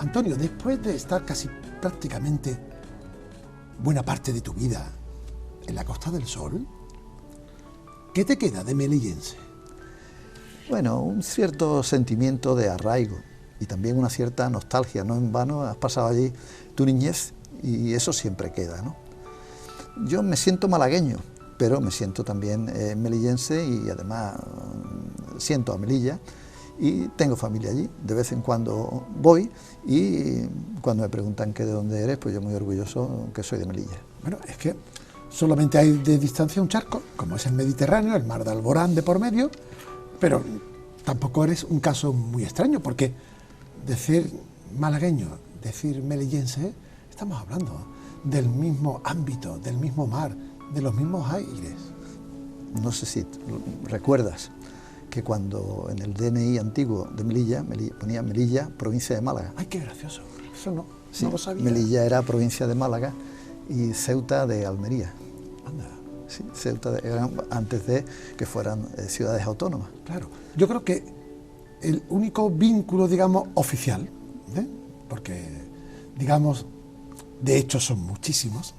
Antonio, después de estar casi prácticamente buena parte de tu vida en la Costa del Sol, ¿qué te queda de melillense? Bueno, un cierto sentimiento de arraigo y también una cierta nostalgia, no en vano has pasado allí tu niñez y eso siempre queda, ¿no? Yo me siento malagueño, pero me siento también melillense y además siento a Melilla y tengo familia allí. De vez en cuando voy y cuando me preguntan que de dónde eres, pues yo muy orgulloso que soy de Melilla. Bueno, es que solamente hay de distancia un charco, como es el Mediterráneo, el mar de Alborán de por medio, pero tampoco eres un caso muy extraño, porque decir malagueño, decir melillense, estamos hablando del mismo ámbito, del mismo mar, de los mismos aires. No sé si recuerdas que cuando en el DNI antiguo de Melilla, ponía Melilla, provincia de Málaga. ¡Ay, qué gracioso! Eso no, sí, no lo sabía. Melilla era provincia de Málaga y Ceuta de Almería. Anda. Sí, Ceuta eran antes de que fueran ciudades autónomas. Claro. Yo creo que el único vínculo, digamos, oficial, porque, digamos, de hecho son muchísimos,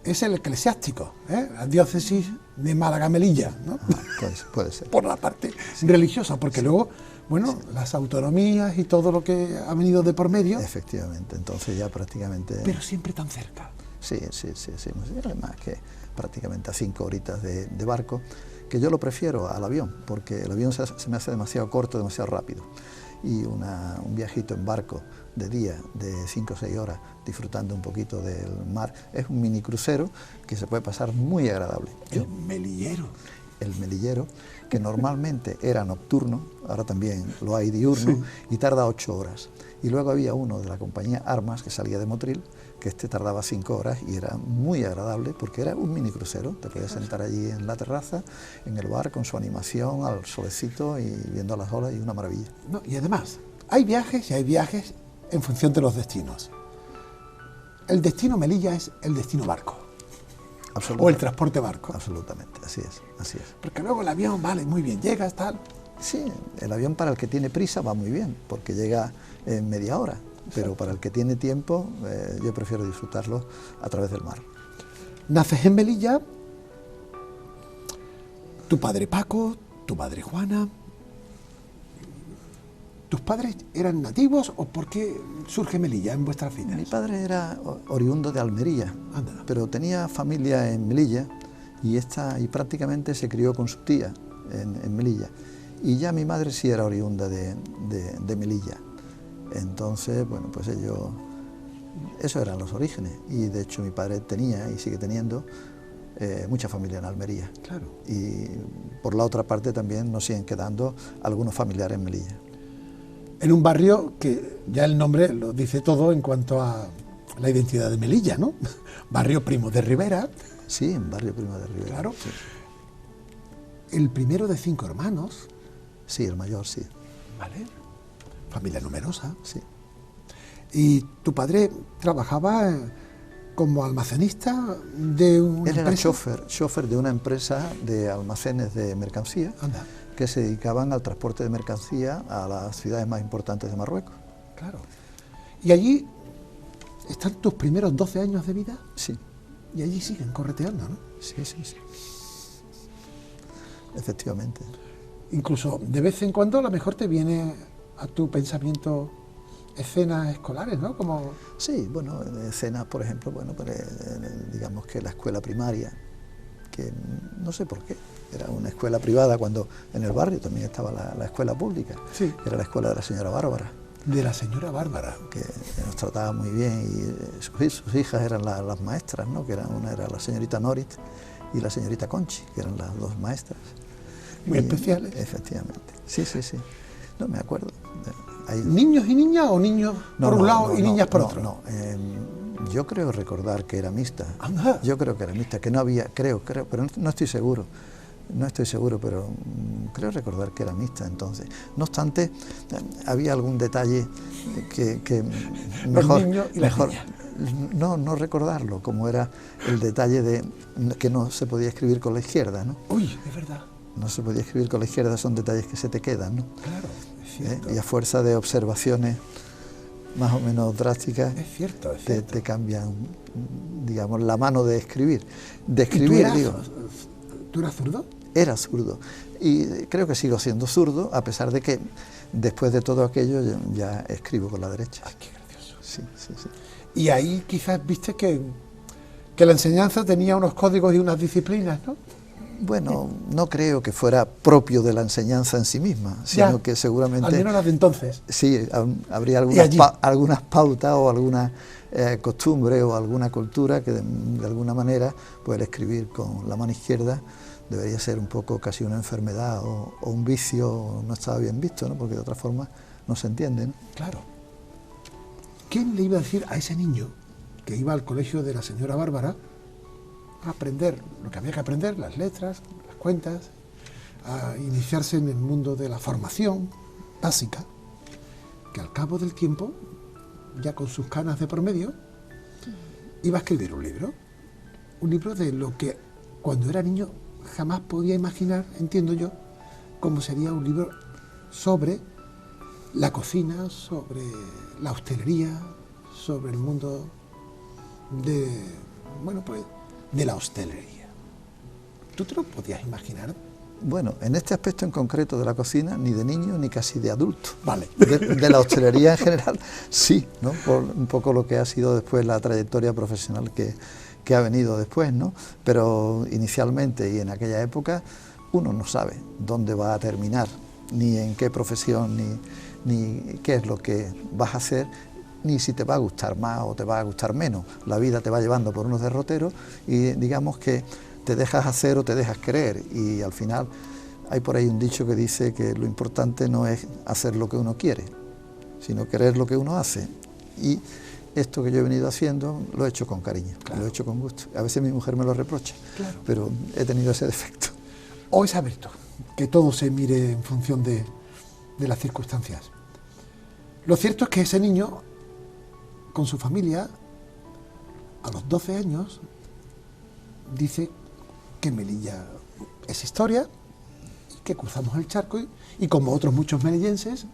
es el eclesiástico, la diócesis de Málaga-Melilla, ¿no? Puede ser. Por la parte religiosa, porque sí. Luego, bueno, sí. Las autonomías y todo lo que ha venido de por medio. Efectivamente, entonces ya prácticamente... Pero siempre tan cerca. Sí, además que prácticamente a 5 horitas de barco, que yo lo prefiero al avión, porque el avión se me hace demasiado corto, demasiado rápido. Y un viajito en barco de día, de 5 o 6 horas, disfrutando un poquito del mar, es un mini crucero que se puede pasar muy agradable. El melillero. El melillero, que normalmente era nocturno, ahora también lo hay diurno, sí. Y tarda 8 horas. Y luego había uno de la compañía Armas, que salía de Motril, que tardaba 5 horas y era muy agradable porque era un mini crucero. Te podías sentar allí en la terraza, en el bar, con su animación, al solecito y viendo las olas, y una maravilla. No, y además, hay viajes y hay viajes en función de los destinos. El destino Melilla es el destino barco. O el transporte barco. Absolutamente, así es. Porque luego el avión, vale, muy bien, llegas, tal. Sí, el avión para el que tiene prisa va muy bien, porque llega en media hora. Pero para el que tiene tiempo, yo prefiero disfrutarlo a través del mar. Naces en Melilla, tu padre Paco, tu madre Juana. ¿Tus padres eran nativos o por qué surge Melilla en vuestras vidas? Mi padre era oriundo de Almería, Anda. Pero tenía familia en Melilla y prácticamente se crió con su tía en Melilla. Y ya mi madre sí era oriunda de Melilla. Entonces, bueno, pues esos eran los orígenes. Y de hecho mi padre tenía y sigue teniendo mucha familia en Almería. Claro. Y por la otra parte también nos siguen quedando algunos familiares en Melilla. En un barrio que ya el nombre lo dice todo en cuanto a la identidad de Melilla, ¿no? Barrio Primo de Rivera. Sí, barrio Primo de Rivera. Claro. Sí. El primero de 5 hermanos. Sí, el mayor, sí. Vale. Familia numerosa. Sí. ¿Y tu padre trabajaba como almacenista de una empresa? Él era chofer de una empresa de almacenes de mercancía. Anda. Que se dedicaban al transporte de mercancía a las ciudades más importantes de Marruecos. Claro. ¿Y allí están tus primeros 12 años de vida? Sí. Y allí siguen correteando, ¿no? Sí. Efectivamente. Incluso de vez en cuando a lo mejor te viene a tu pensamiento escenas escolares, ¿no? Como... Sí, bueno, escenas, por ejemplo, digamos que la escuela primaria, que no sé por qué, era una escuela privada cuando en el barrio también estaba la escuela pública, sí. Era la escuela de la señora Bárbara. De la señora Bárbara. Que nos trataba muy bien y sus hijas eran las maestras, ¿no? Una era la señorita Norit y la señorita Conchi, que eran las dos maestras. Muy especiales. Efectivamente. Sí, sí, sí. No me acuerdo. ¿Niños y niñas o niños por un lado y niñas por otro? No, yo creo recordar que era mixta. Anda. Yo creo que era mixta, que no había, creo, pero no estoy seguro. No estoy seguro, pero creo recordar que era mixta entonces. No obstante, había algún detalle que mejor, Los niños y las niñas. no recordarlo, como era el detalle de que no se podía escribir con la izquierda, ¿no? Uy, es verdad. No se podía escribir con la izquierda, son detalles que se te quedan, ¿no? Claro, es cierto. Y a fuerza de observaciones más o menos drásticas, Es cierto. te cambian, digamos, la mano de escribir. De ¿Y escribir, digo. ¿Tú eras zurdo? Era zurdo. Y creo que sigo siendo zurdo, a pesar de que después de todo aquello ya escribo con la derecha. Ay, qué gracioso. Sí, sí, sí. Y ahí quizás viste que la enseñanza tenía unos códigos y unas disciplinas, ¿no? Bueno, no creo que fuera propio de la enseñanza en sí misma, sino Ya, que seguramente... al menos las de entonces. Sí, habría allí? algunas pautas o alguna costumbre o alguna cultura que de alguna manera, pues el escribir con la mano izquierda debería ser un poco casi una enfermedad o un vicio, no estaba bien visto, ¿no? Porque de otra forma no se entiende, ¿no? Claro. ¿Quién le iba a decir a ese niño que iba al colegio de la señora Bárbara a aprender lo que había que aprender, las letras, las cuentas, a iniciarse en el mundo de la formación básica, que al cabo del tiempo, ya con sus canas de por medio, iba a escribir un libro de lo que cuando era niño jamás podía imaginar, entiendo yo, cómo sería un libro sobre la cocina, sobre la hostelería, sobre el mundo de, bueno, pues, de la hostelería. ¿Tú te lo podías imaginar? Bueno, en este aspecto en concreto de la cocina, ni de niño ni casi de adulto. Vale. De la hostelería en general, sí, ¿no? Por un poco lo que ha sido después la trayectoria profesional que ha venido después, ¿no? Pero inicialmente y en aquella época uno no sabe dónde va a terminar, ni en qué profesión, ni qué es lo que vas a hacer, ni si te va a gustar más o te va a gustar menos. La vida te va llevando por unos derroteros y digamos que te dejas hacer o te dejas creer, y al final hay por ahí un dicho que dice que lo importante no es hacer lo que uno quiere, sino querer lo que uno hace. Y esto que yo he venido haciendo lo he hecho con cariño, claro. Lo he hecho con gusto. A veces mi mujer me lo reprocha, claro, pero he tenido ese defecto. O esa virtud, que todo se mire en función de las circunstancias. Lo cierto es que ese niño, con su familia, a los 12 años, dice que Melilla es historia, que cruzamos el charco y como otros muchos melillenses,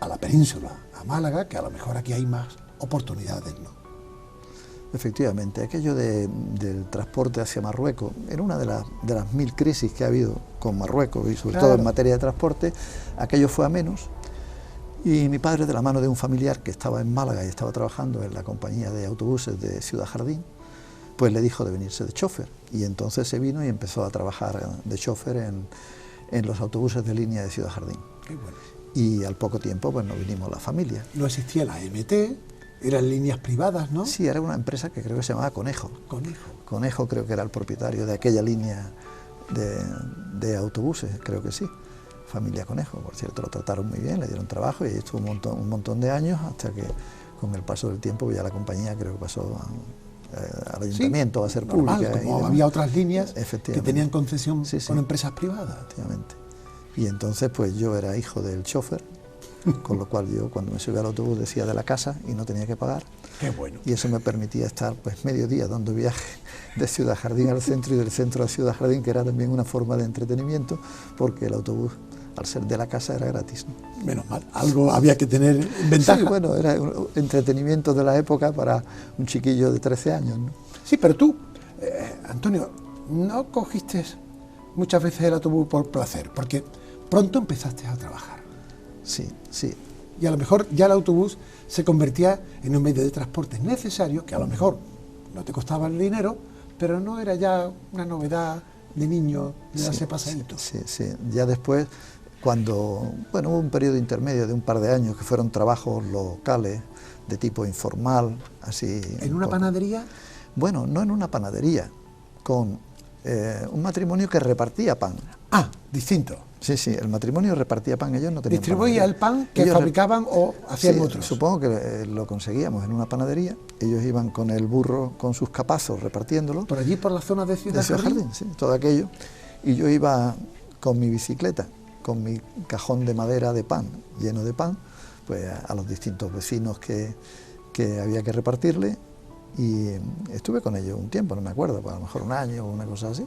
a la península, a Málaga, que a lo mejor aquí hay más oportunidades, ¿no? Efectivamente, aquello del transporte hacia Marruecos era una de las 1000 crisis que ha habido con Marruecos y sobre todo en materia de transporte. Aquello fue a menos y mi padre, de la mano de un familiar que estaba en Málaga y estaba trabajando en la compañía de autobuses de Ciudad Jardín, pues le dijo de venirse de chofer, y entonces se vino y empezó a trabajar de chofer en los autobuses de línea de Ciudad Jardín. Qué bueno. Y al poco tiempo pues nos vinimos la familia. No existía la MT, eran líneas privadas, ¿no? Sí, era una empresa que creo que se llamaba Conejo. Conejo creo que era el propietario de aquella línea de autobuses, creo que sí. Familia Conejo, por cierto, lo trataron muy bien, le dieron trabajo y ahí estuvo un montón de años, hasta que con el paso del tiempo ya la compañía creo que pasó al ayuntamiento, sí, a ser pública. Como había otras líneas que tenían concesión con empresas privadas. Efectivamente. Y entonces pues yo era hijo del chofer, con lo cual yo cuando me subía al autobús decía de la casa y no tenía que pagar. Qué bueno. Y eso me permitía estar pues medio día dando viaje de Ciudad Jardín al centro y del centro a Ciudad Jardín, que era también una forma de entretenimiento, porque el autobús, al ser de la casa, era gratis, ¿no? Menos mal, algo había que tener ventaja. Sí, bueno, era un entretenimiento de la época para un chiquillo de 13 años, ¿no? Sí, pero tú, Antonio, no cogiste muchas veces el autobús por placer, porque pronto empezaste a trabajar. Sí, sí. Y a lo mejor ya el autobús se convertía en un medio de transporte necesario, que a lo mejor no te costaba el dinero, pero no era ya una novedad de niño de darse paseíto. Sí, sí. Ya después, cuando, bueno, hubo un periodo intermedio de un par de años que fueron trabajos locales, de tipo informal, así... ¿En una panadería? Bueno, no en una panadería, con un matrimonio que repartía pan. Ah, distinto. Sí, sí, el matrimonio repartía pan, ellos no tenían Distribuía panadería. el pan que Ellos fabricaban o hacían sí, otros. supongo que lo conseguíamos en una panadería, ellos iban con el burro, con sus capazos repartiéndolo. Por allí, por la zona de Ciudad Jardín. Sí, todo aquello. Y yo iba con mi bicicleta, con mi cajón de madera de pan, lleno de pan, pues a los distintos vecinos que había que repartirle, y estuve con ellos un tiempo, no me acuerdo, pues a lo mejor un año o una cosa así.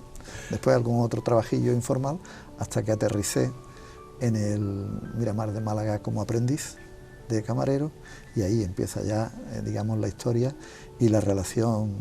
Después algún otro trabajillo informal, hasta que aterricé en el Miramar de Málaga como aprendiz de camarero, y ahí empieza ya, digamos, la historia y la relación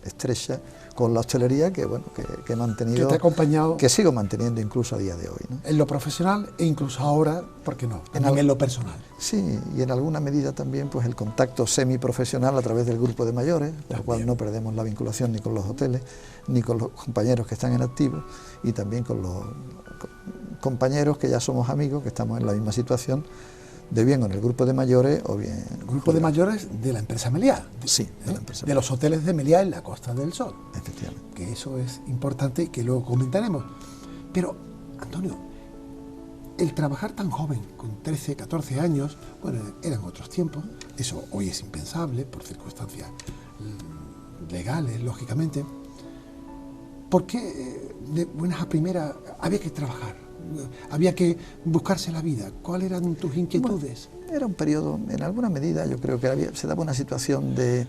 estrecha con la hostelería que, bueno, que he mantenido, que te ha acompañado, que sigo manteniendo incluso a día de hoy, ¿no? En lo profesional e incluso ahora, ¿por qué no? También en lo personal. Sí, y en alguna medida también pues el contacto semiprofesional a través del grupo de mayores, por lo cual no perdemos la vinculación ni con los hoteles, ni con los compañeros que están en activo, y también con los compañeros que ya somos amigos, que estamos en la misma situación, de bien con el grupo de mayores o bien... El grupo de mayores de la empresa Meliá. Sí, de la empresa de los hoteles de Meliá en la Costa del Sol. Efectivamente. Que eso es importante y que luego comentaremos. Pero, Antonio, el trabajar tan joven, con 13, 14 años, bueno, eran otros tiempos, eso hoy es impensable por circunstancias legales, lógicamente. ¿Por qué de buenas a primeras había que trabajar? Había que buscarse la vida. ¿Cuáles eran tus inquietudes? Bueno, era un periodo, en alguna medida, yo creo que se daba una situación de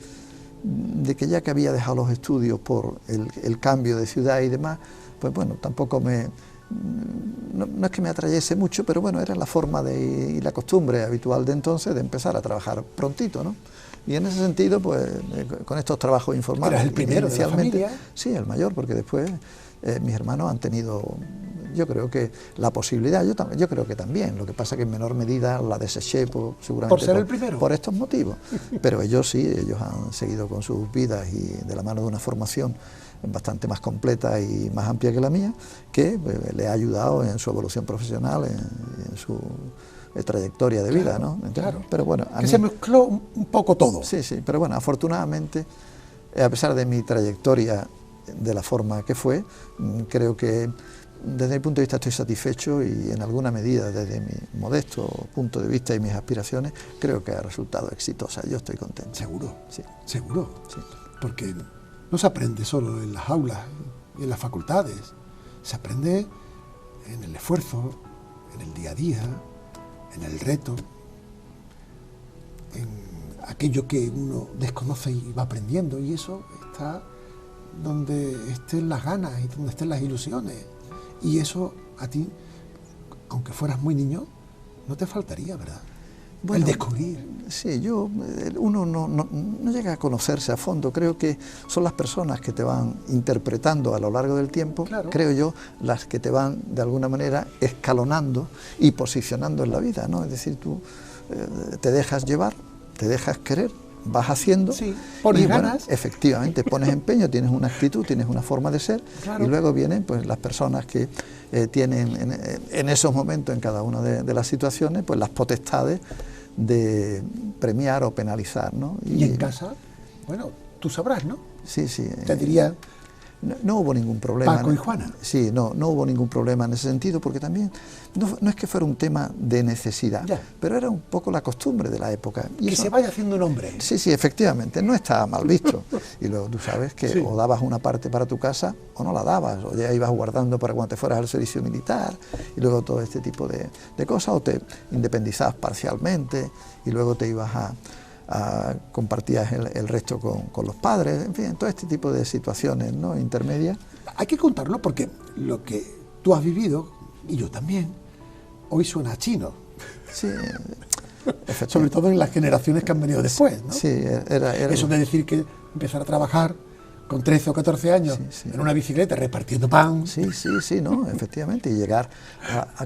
que ya que había dejado los estudios por el cambio de ciudad y demás, pues bueno, tampoco no es que me atrayese mucho, pero bueno, era la forma y la costumbre habitual de entonces de empezar a trabajar prontito, ¿no? Y en ese sentido, pues con estos trabajos informales... ¿Eras el primero de la familia? Sí, el mayor, porque después mis hermanos han tenido, yo creo que la posibilidad, yo creo que también, lo que pasa que en menor medida la deseché seguramente ¿Por ser el primero? Por estos motivos, pero ellos sí, ellos han seguido con sus vidas y de la mano de una formación bastante más completa y más amplia que la mía, que le ha ayudado en su evolución profesional, en su trayectoria de vida, ¿no? Entonces, claro. Pero bueno, que se mezcló un poco todo. Sí, sí, pero bueno, afortunadamente, a pesar de mi trayectoria de la forma que fue, creo que desde mi punto de vista estoy satisfecho y en alguna medida, desde mi modesto punto de vista y mis aspiraciones, creo que ha resultado exitosa. Yo estoy contento. ¿Seguro? Sí. ¿Seguro? Sí. Porque no se aprende solo en las aulas, en las facultades, se aprende en el esfuerzo, en el día a día, en el reto, en aquello que uno desconoce y va aprendiendo, y eso está donde estén las ganas y donde estén las ilusiones, y eso a ti, aunque fueras muy niño, no te faltaría, ¿verdad? Bueno, el descubrir. Sí, uno no llega a conocerse a fondo, creo que son las personas que te van interpretando a lo largo del tiempo, claro. Creo yo, las que te van de alguna manera escalonando y posicionando en la vida, ¿no? Es decir, tú te dejas llevar, te dejas querer, vas haciendo, sí, pones ganas. Bueno, efectivamente, pones empeño, tienes una actitud, tienes una forma de ser, claro. Y luego vienen pues las personas que tienen en esos momentos, en cada una de las situaciones, pues las potestades de premiar o penalizar, ¿no? Y en casa, bueno, tú sabrás, ¿no? Sí, sí. Te diría... No hubo ningún problema. Paco y Juana. Sí, no hubo ningún problema en ese sentido, porque también no es que fuera un tema de necesidad, ya. Pero era un poco la costumbre de la época. Y que eso, se vaya haciendo un hombre. Sí, sí, efectivamente, no estaba mal visto. Y luego tú sabes que sí. O dabas una parte para tu casa o no la dabas, o ya ibas guardando para cuando te fueras al servicio militar, y luego todo este tipo de cosas, o te independizabas parcialmente, y luego te ibas compartías el resto con los padres, en fin, todo este tipo de situaciones, ¿no? Intermedias. Hay que contarlo porque lo que tú has vivido, y yo también, hoy suena chino. Sí, sobre todo en las generaciones que han venido después, ¿no? Sí, era eso de decir que empezar a trabajar con 13 o 14 años, sí. En una bicicleta repartiendo pan. Sí, no, efectivamente, y llegar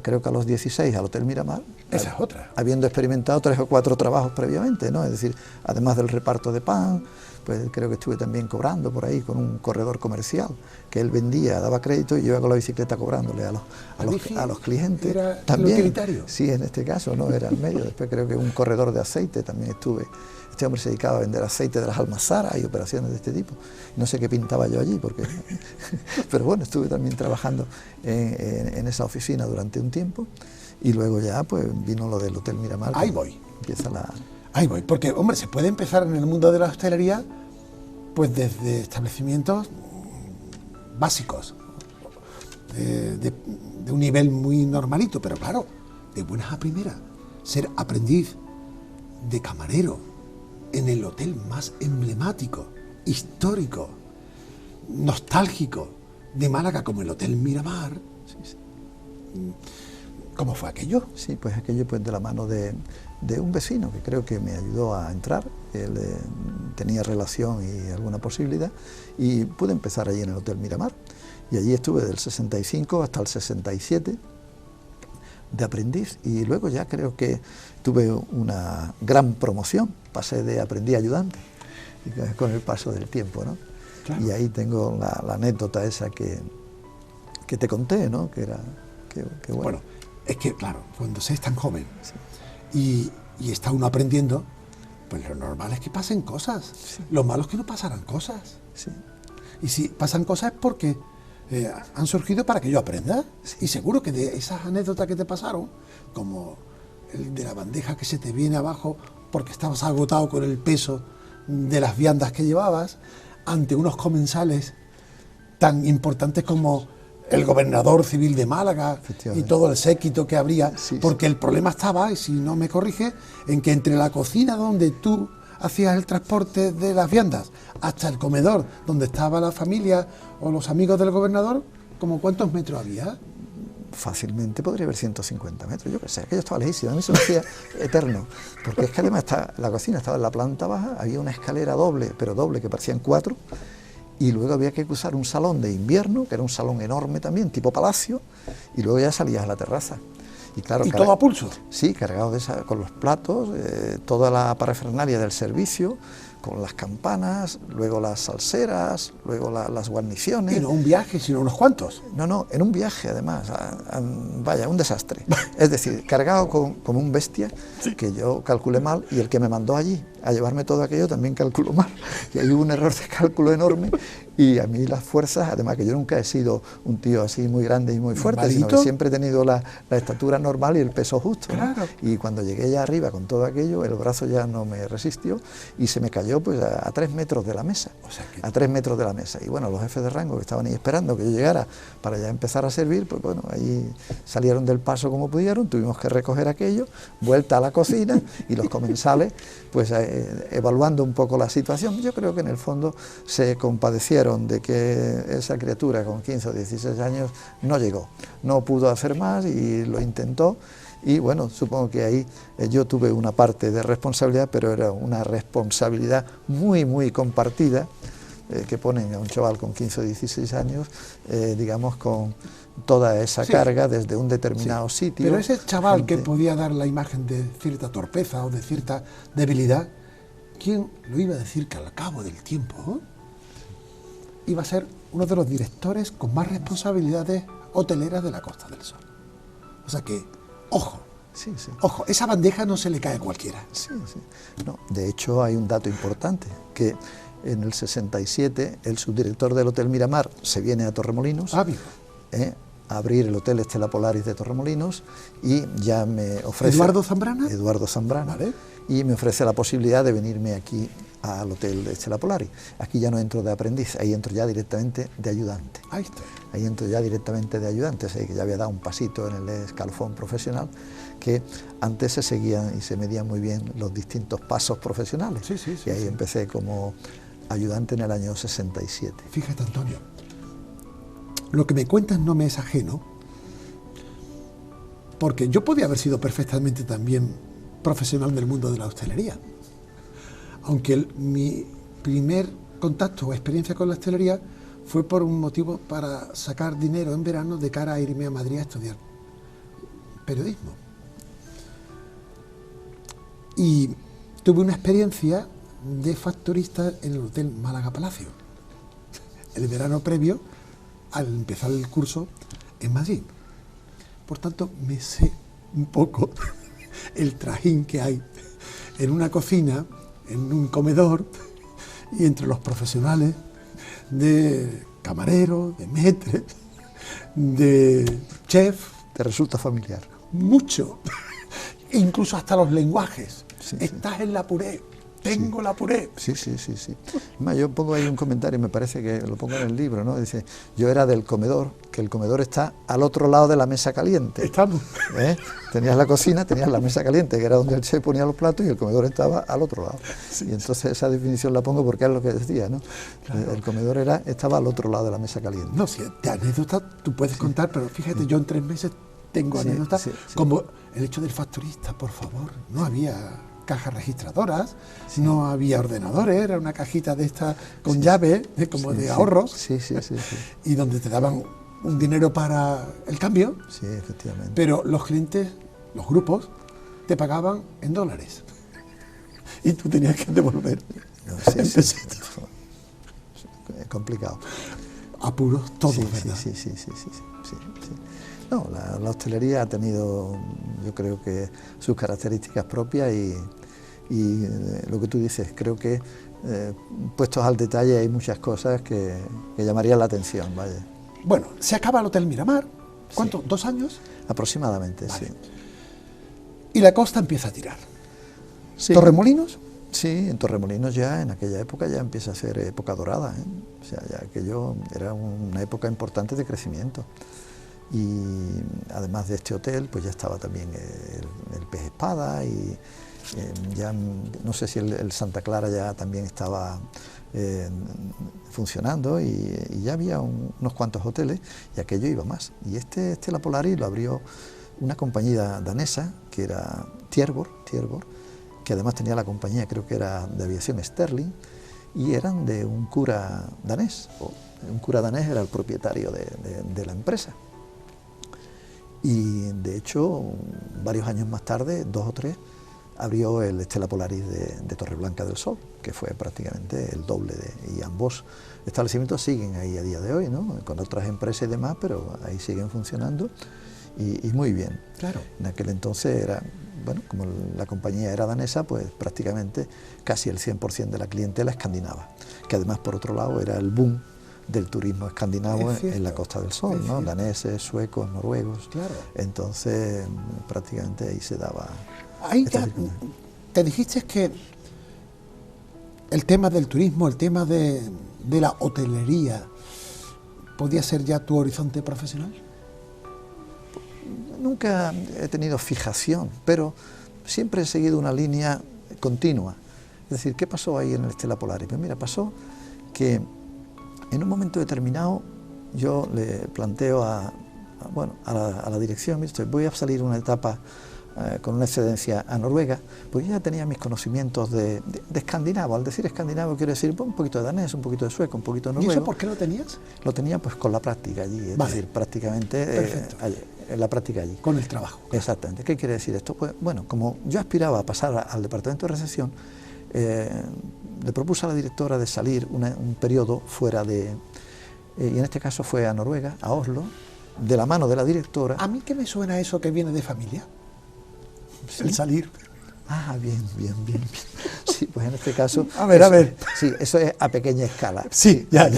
creo que a los 16 al Hotel Miramar. Esa es otra. Habiendo experimentado 3 o 4 trabajos previamente, ¿no? Es decir, además del reparto de pan, pues creo que estuve también cobrando por ahí con un corredor comercial, que él vendía, daba crédito y yo iba con la bicicleta cobrándole a los clientes. ¿Era también, el utilitario? Sí, en este caso, ¿no? Era el medio. Después creo que un corredor de aceite también estuve Este hombre se dedicaba a vender aceite de las almazaras y operaciones de este tipo. No sé qué pintaba yo allí, porque pero bueno, estuve también trabajando en esa oficina durante un tiempo, y luego ya pues vino lo del Hotel Miramar. Ahí voy. Empieza la... Ahí voy, porque hombre, se puede empezar en el mundo de la hostelería pues desde establecimientos básicos, de un nivel muy normalito, pero claro, de buenas a primeras, ser aprendiz de camarero en el hotel más emblemático, histórico, nostálgico de Málaga, como el Hotel Miramar. Sí, sí. ¿Cómo fue aquello? Sí, pues aquello pues de la mano de un vecino que creo que me ayudó a entrar. Él tenía relación y alguna posibilidad, y pude empezar allí en el Hotel Miramar, y allí estuve del 65 hasta el 67 de aprendiz, y luego ya creo que tuve una gran promoción, pasé de aprendiz a ayudante con el paso del tiempo, ¿no? Claro. Y ahí tengo la anécdota esa que te conté, ¿no? Que era que bueno. Es que, claro, cuando se es tan joven, sí, y está uno aprendiendo, pues lo normal es que pasen cosas. Sí. Lo malo es que no pasarán cosas. Sí. Y si pasan cosas es porque han surgido para que yo aprenda. Sí. Y seguro que de esas anécdotas que te pasaron, como el de la bandeja que se te viene abajo porque estabas agotado con el peso de las viandas que llevabas, ante unos comensales tan importantes como el gobernador civil de Málaga y todo el séquito que habría, sí, porque sí. El problema estaba, y si no me corrige, en que entre la cocina donde tú hacías el transporte de las viandas hasta el comedor donde estaba la familia o los amigos del gobernador, ¿como cuántos metros había? Fácilmente podría haber 150 metros, yo qué sé, aquello estaba lejísimo, a mí se me hacía eterno, porque es que además la cocina estaba en la planta baja, había una escalera doble, pero doble, que parecían 4, y luego había que cruzar un salón de invierno, que era un salón enorme también, tipo palacio, y luego ya salías a la terraza. Y, claro, todo a pulso. Sí, cargado con los platos, toda la parafernalia del servicio, con las campanas, luego las salseras, luego las guarniciones. Y no un viaje, sino unos cuantos. No, en un viaje además, vaya, un desastre. Es decir, cargado como un bestia, sí, que yo calculé mal, y el que me mandó allí a llevarme todo aquello también calculó mal. Y ahí hubo un error de cálculo enorme, y a mí las fuerzas, además que yo nunca he sido un tío así muy grande y muy fuerte, sino que siempre he tenido la estatura normal y el peso justo, claro, ¿no? Y cuando llegué ya arriba con todo aquello, el brazo ya no me resistió y se me cayó pues a 3 metros de la mesa, o sea que... a 3 metros de la mesa. Y bueno, los jefes de rango que estaban ahí esperando que yo llegara para ya empezar a servir, pues bueno, ahí salieron del paso como pudieron, tuvimos que recoger aquello, vuelta a la cocina, y los comensales pues evaluando un poco la situación. Yo creo que en el fondo se compadecieron de que esa criatura con 15 o 16 años no llegó, no pudo hacer más y lo intentó. Y bueno, supongo que ahí yo tuve una parte de responsabilidad, pero era una responsabilidad muy, muy compartida, que ponen a un chaval con 15 o 16 años, digamos, con toda esa, sí, carga desde un determinado, sí, sitio. Pero ese chaval que podía dar la imagen de cierta torpeza o de cierta debilidad, ¿quién lo iba a decir que al cabo del tiempo iba a ser uno de los directores con más responsabilidades hoteleras de la Costa del Sol? O sea que, ojo, sí, sí, ojo, esa bandeja no se le cae a cualquiera. Sí, sí. No, de hecho hay un dato importante, que en el 67 el subdirector del Hotel Miramar se viene a Torremolinos a abrir el Hotel Estela Polaris de Torremolinos, y ya me ofrece... ¿Eduardo Zambrana? Eduardo Zambrana. Vale. Y me ofrece la posibilidad de venirme aquí al Hotel Estela Polaris. Aquí ya no entro de aprendiz, ahí entro ya directamente de ayudante. Ahí está. Ahí entro ya directamente de ayudante, así que ya había dado un pasito en el escalafón profesional, que antes se seguían y se medían muy bien los distintos pasos profesionales. Sí, sí, sí, y ahí sí, empecé como ayudante en el año 67. Fíjate, Antonio, lo que me cuentas no me es ajeno, porque yo podía haber sido perfectamente también profesional del mundo de la hostelería, aunque mi primer contacto o experiencia con la hostelería fue por un motivo para sacar dinero en verano de cara a irme a Madrid a estudiar periodismo. Y tuve una experiencia de factorista en el Hotel Málaga Palacio, el verano previo al empezar el curso en Madrid. Por tanto, me sé un poco el trajín que hay en una cocina en un comedor y entre los profesionales de camarero, de maître, de chef. Te resulta familiar. Mucho. Incluso hasta los lenguajes. Sí, Estás en la puré. Tengo la puré. Sí. Además, yo pongo ahí un comentario, me parece que lo pongo en el libro, ¿no? Dice, yo era del comedor, que el comedor está al otro lado de la mesa caliente. Estamos. Tenías la cocina, tenías la mesa caliente, que era donde el chef ponía los platos, y el comedor estaba al otro lado. Sí, y entonces esa definición la pongo porque es lo que decía, ¿no? Claro. El comedor estaba al otro lado de la mesa caliente. No, si de anécdota tú puedes contar, pero fíjate, yo en 3 meses tengo anécdotas como el hecho del facturista, por favor. No había cajas registradoras, no había ordenadores, era una cajita de estas con llave, como de ahorros, sí. Y donde te daban un dinero para el cambio, sí, efectivamente. Pero los clientes, los grupos, te pagaban en dólares y tú tenías que devolver en pesetas. Es complicado. Apuros todos, ¿verdad? Sí. No, la hostelería ha tenido, yo creo que sus características propias y lo que tú dices, creo que puestos al detalle hay muchas cosas que llamarían la atención, vaya. Bueno, se acaba el Hotel Miramar, ¿cuánto? Sí. ¿2 años? Aproximadamente, vale. Sí. Y la costa empieza a tirar. Sí. ¿Torremolinos? Sí, en Torremolinos ya, en aquella época ya empieza a ser época dorada, ¿eh? O sea, ya aquello era una época importante de crecimiento. Y además de este hotel, pues ya estaba también el Pez Espada y ya no sé si el Santa Clara ya también estaba funcionando y ya había unos cuantos hoteles y aquello iba más. Y este La Polaris lo abrió una compañía danesa que era Tjersborg, que además tenía la compañía, creo que era de aviación Sterling, y eran de un cura danés. Un cura danés era el propietario de la empresa. Y de hecho, varios años más tarde, 2 o 3, abrió el Stella Polaris de Torreblanca del Sol, que fue prácticamente el doble y ambos establecimientos siguen ahí a día de hoy, ¿no? Con otras empresas y demás, pero ahí siguen funcionando y muy bien. Claro. En aquel entonces era, bueno, como la compañía era danesa, pues prácticamente casi el 100% de la clientela escandinava, que además por otro lado era el boom del turismo escandinavo en la Costa del Sol, ¿no? Daneses, suecos, noruegos. Claro. Entonces prácticamente ahí se daba. Ahí ya te dijiste que el tema del turismo, el tema de la hotelería, ¿podía ser ya tu horizonte profesional? Nunca he tenido fijación, pero siempre he seguido una línea continua. Es decir, ¿qué pasó ahí en el Stella Polaris? Pues mira, pasó que en un momento determinado yo le planteo a la dirección, voy a salir una etapa con una excedencia a Noruega, pues yo ya tenía mis conocimientos de escandinavo. Al decir escandinavo quiero decir un poquito de danés, un poquito de sueco, un poquito de noruego. ¿Y eso por qué lo tenías? Lo tenía pues con la práctica allí, es decir, prácticamente en la práctica allí. Con el trabajo. Claro. Exactamente. ¿Qué quiere decir esto? Pues bueno, como yo aspiraba a pasar al departamento de recepción, le propuse a la directora de salir un periodo fuera de... y en este caso fue a Noruega, a Oslo, de la mano de la directora. ¿A mí qué me suena eso que viene de familia? ¿Sí? El salir. Ah, bien. Sí, pues en este caso... A ver. Sí, eso es a pequeña escala. Sí, ya.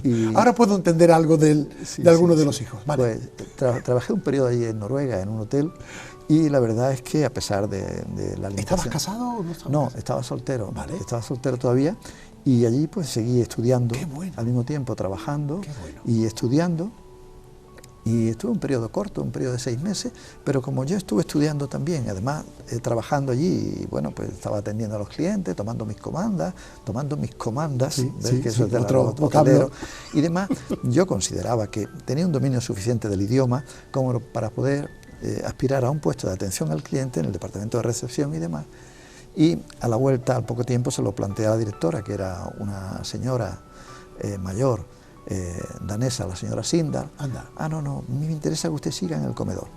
Y ahora puedo entender algo de alguno de los hijos. Vale. Pues trabajé un periodo allí en Noruega, en un hotel, y la verdad es que a pesar de la limitación... ¿Estabas casado o no estabas casado? No, estaba soltero. Vale. Estaba soltero todavía, y allí pues seguí estudiando. Qué bueno. Al mismo tiempo trabajando. Qué bueno. Y estudiando. Y estuve un periodo corto, un periodo de 6 meses, pero como yo estuve estudiando también, además trabajando allí, y bueno, pues estaba atendiendo a los clientes, tomando mis comandas, que eso es de otro vocablo y demás, yo consideraba que tenía un dominio suficiente del idioma como para poder aspirar a un puesto de atención al cliente en el departamento de recepción y demás. Y a la vuelta, al poco tiempo, se lo planteé a la directora, que era una señora mayor, danesa, la señora Sindal. Anda. No, me interesa que usted siga en el comedor.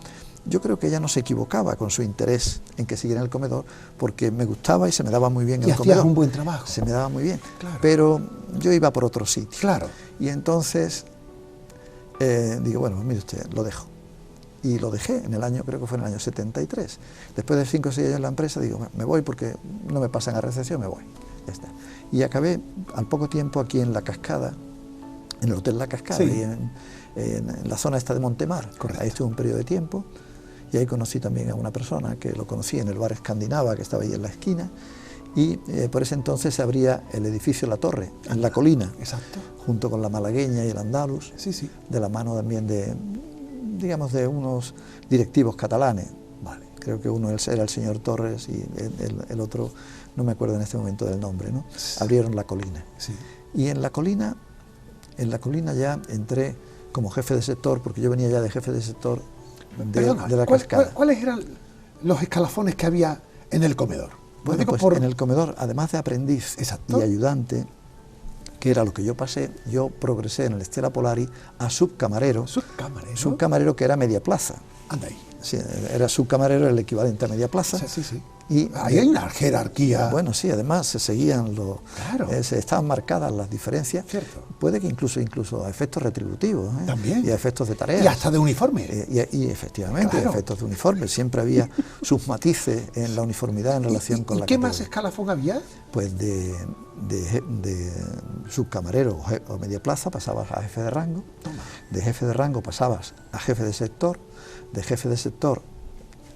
Yo creo que ella no se equivocaba con su interés en que siguiera en el comedor, porque me gustaba y se me daba muy bien el comedor. Y hacías un buen trabajo. Se me daba muy bien, claro. Pero yo iba por otro sitio. Claro. Y entonces digo, bueno, mire usted, lo dejo. y lo dejé en el año, creo que fue en el año 73. Después de 5 o 6 años en la empresa, digo, me voy porque no me pasan a recepción, me voy. Ya está. Y acabé al poco tiempo aquí en La Cascada, en el Hotel La Cascada, sí, y en la zona esta de Montemar. Correcto. Ahí estuve un periodo de tiempo y ahí conocí también a una persona que lo conocí en el bar Escandinava, que estaba ahí en la esquina, y por ese entonces se abría el edificio La Torre, en la colina, exacto, junto con la Malagueña y el Andaluz, sí, sí, de la mano también de, digamos, de unos directivos catalanes. vale, Creo que uno era el señor Torres y el otro, no me acuerdo en este momento del nombre, ¿no? Abrieron La Colina. sí. Y en La Colina ya entré como jefe de sector, porque yo venía ya de jefe de sector Perdona, de La Cascada. ¿cuáles eran los escalafones que había en el comedor? Bueno, Digo pues en el comedor, además de aprendiz Exacto. y ayudante, que era lo que yo pasé, yo progresé en el Stella Polari a subcamarero. Subcamarero. Subcamarero, que era media plaza. Anda ahí. Sí, era subcamarero, el equivalente a media plaza. Sí, sí, sí. Y ahí hay una jerarquía. Bueno, sí, además se seguían Claro. estaban marcadas las diferencias. Cierto. Puede que incluso a efectos retributivos, ¿eh? También. Y a efectos de tareas. Y hasta de uniforme. Y efectivamente, Claro. a efectos de uniforme. Siempre había sus matices en la uniformidad en relación con la ¿Qué categoría. más escalafón había? Pues de subcamarero o media plaza pasabas a jefe de rango. Toma. De jefe de rango pasabas a jefe de sector. De jefe de sector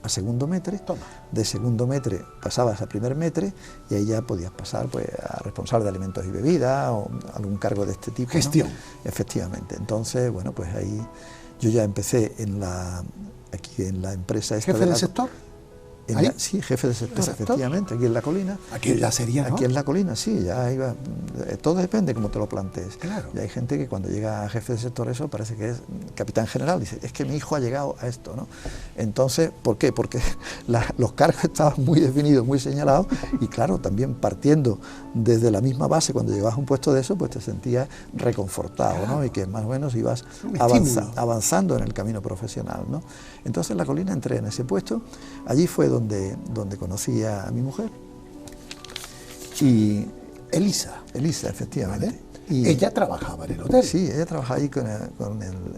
a segundo metre. Toma. De segundo metre pasabas a primer metre y ahí ya podías pasar pues a responsable de alimentos y bebidas o algún cargo de este tipo, ¿no? Gestión. Efectivamente. Entonces, bueno, pues ahí yo ya empecé aquí en la empresa esta ¿Jefe de del sector? ¿Ahí? Sí, jefe de sector, ¿Sector? efectivamente, aquí en La Colina. Aquí ya sería, ¿no? Aquí en La Colina, sí, ya iba. Todo depende cómo te lo plantees. Claro. Y hay gente que cuando llega a jefe de sector, eso parece que es capitán general. Dice, es que mi hijo ha llegado a esto, ¿no? Entonces, ¿por qué? Porque los cargos estaban muy definidos, muy señalados. Y claro, también partiendo desde la misma base, cuando llegabas a un puesto de eso, pues te sentías reconfortado, Claro. ¿no? Y que más o menos ibas Un estímulo. avanzando en el camino profesional, ¿no? Entonces, en La Colina entré en ese puesto. Allí fue donde conocí a mi mujer. Y Elisa. Elisa, efectivamente. ¿Vale? Y Ella trabajaba en el hotel. sí, ella trabajaba ahí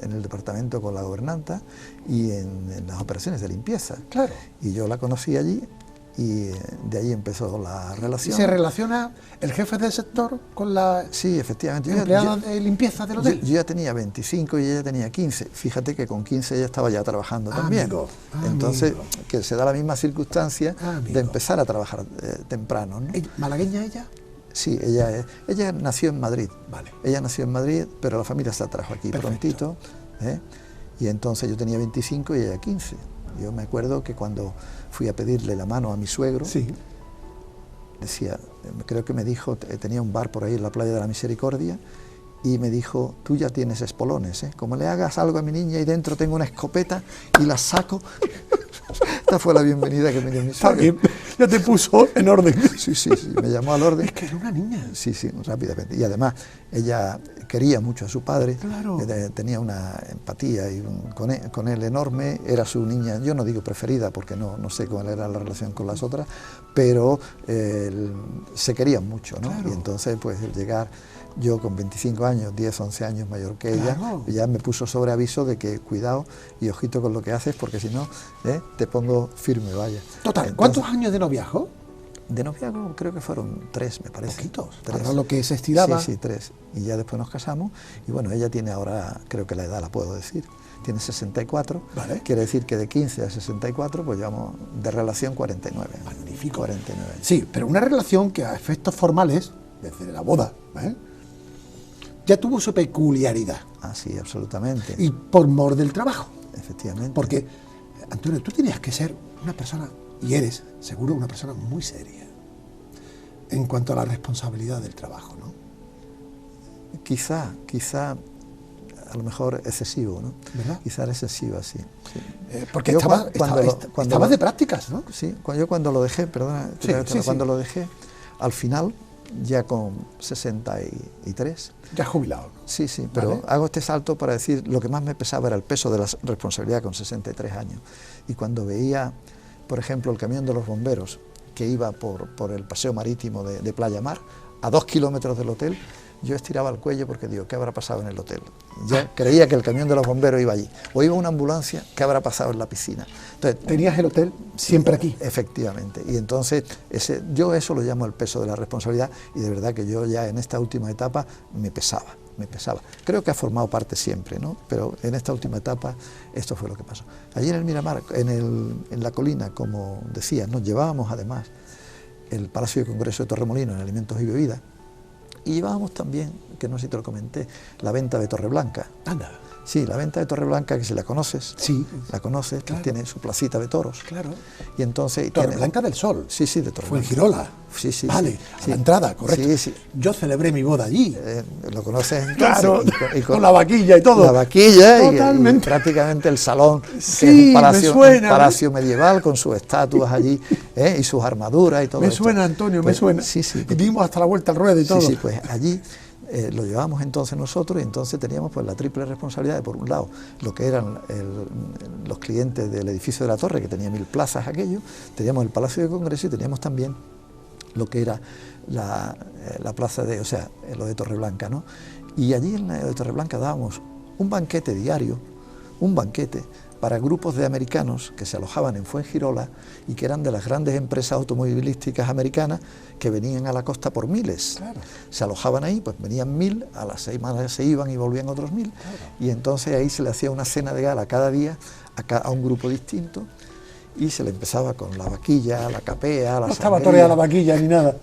en el departamento con la gobernanta y en las operaciones de limpieza. Claro. Y yo la conocí allí y de ahí empezó la ¿Y relación. se relaciona el jefe del sector con la Sí, efectivamente. empleada de limpieza del hotel? Yo ya tenía 25 y ella tenía 15. Fíjate que con 15 ella estaba ya trabajando también. Amigo, Entonces, amigo. que se da la misma circunstancia Amigo. de empezar a trabajar temprano, ¿no? ¿Malagueña ella? Sí, ella nació en Madrid. Vale. Ella nació en Madrid, pero la familia se trajo aquí Perfecto. prontito. ¿Eh? Y entonces yo tenía 25 y ella 15. Yo me acuerdo que cuando fui a pedirle la mano a mi suegro, Sí. decía, creo que me dijo, tenía un bar por ahí en la playa de la Misericordia, y me dijo, tú ya tienes espolones, ¿eh? Como le hagas algo a mi niña y dentro tengo una escopeta y la saco. Esta fue la bienvenida que me dio mi Está suegro. bien, ya te puso en orden. Sí, me llamó al orden. Es que era una niña. Sí, rápidamente. Y además, ella quería mucho a su padre, Claro. tenía una empatía y con él enorme, era su niña, yo no digo preferida porque no sé cuál era la relación con las otras, pero se querían mucho, ¿no? Claro. Y entonces, pues, el llegar, yo con 25 años, 10, 11 años mayor que ella, Claro. ya me puso sobre aviso de que cuidado y ojito con lo que haces, porque si no, te pongo firme, vaya. Total, Entonces, ¿cuántos años de noviazgo? de noviazgo creo que fueron 3, me parece. Poquitos. 3. Para lo que se estiraba. Sí, 3. Y ya después nos casamos. Y bueno, ella tiene ahora, creo que la edad la puedo decir, tiene 64. Vale. Quiere decir que de 15 a 64, pues llevamos de relación 49. Magnífico. 49 años. Sí, pero una relación que a efectos formales, desde la boda, ya tuvo su peculiaridad. Ah, sí, absolutamente. Y por mor del trabajo. Efectivamente. Porque, Antonio, tú tenías que ser una persona, y eres seguro una persona muy seria, en cuanto a la responsabilidad del trabajo, ¿no? Quizá, a lo mejor excesivo, ¿no? ¿Verdad? Quizá era excesiva, sí. Porque Yo estabas cuando de prácticas, ¿no? Sí, cuando lo dejé, perdona, cuando lo dejé, al final, ya con 63. Ya jubilado, ¿no? Sí, pero Vale. hago este salto para decir, lo que más me pesaba era el peso de la responsabilidad con 63 años. Y cuando veía, por ejemplo, el camión de los bomberos que iba por el paseo marítimo de Playa Mar, a 2 kilómetros del hotel, yo estiraba el cuello porque digo, ¿qué habrá pasado en el hotel? Ya creía que el camión de los bomberos iba allí, o iba una ambulancia, ¿qué habrá pasado en la piscina? Entonces, tenías el hotel siempre aquí. Efectivamente, y entonces yo eso lo llamo el peso de la responsabilidad, y de verdad que yo ya en esta última etapa me pesaba. Creo que ha formado parte siempre, ¿no? Pero en esta última etapa esto fue lo que pasó. Allí en el Miramar, en la colina, como decía, nos llevábamos además el Palacio de Congreso de Torremolinos en alimentos y bebidas, y llevábamos también, que no sé si te lo comenté, la venta de Torreblanca. Anda. Sí, la venta de Torreblanca, que si la conoces. Sí. La conoces, claro. Tiene su placita de toros. Claro. Y entonces... Torreblanca del Sol. Sí, sí, de Torreblanca. Fuengirola. Sí, sí. Vale, sí. A la entrada, correcto. Sí, sí. Yo celebré mi boda allí. Lo conoces entonces. Claro, y con la vaquilla y todo. La vaquilla y prácticamente el salón, sí, que es un palacio, me suena, un palacio medieval con sus estatuas allí, y sus armaduras y todo Me esto. suena, Antonio, pues, me suena. Sí, sí. Y dimos hasta la vuelta al ruedo y todo. Sí, sí, pues allí lo llevábamos entonces nosotros, y entonces teníamos pues la triple responsabilidad de, por un lado, lo que eran los clientes del edificio de la Torre, que tenía 1000 plazas aquello, teníamos el Palacio de Congreso y teníamos también lo que era la plaza de, o sea, lo de Torreblanca, ¿no? Y allí en la de Torreblanca dábamos un banquete diario, un banquete para grupos de americanos que se alojaban en Fuengirola y que eran de las grandes empresas automovilísticas americanas que venían a la costa por miles. Claro. Se alojaban ahí, pues venían 1000, a las 6 semanas se iban y volvían otros 1000. Claro. Y entonces ahí se le hacía una cena de gala cada día a un grupo distinto, y se le empezaba con la vaquilla, la capea, la No estaba sangría. toreada la vaquilla ni nada.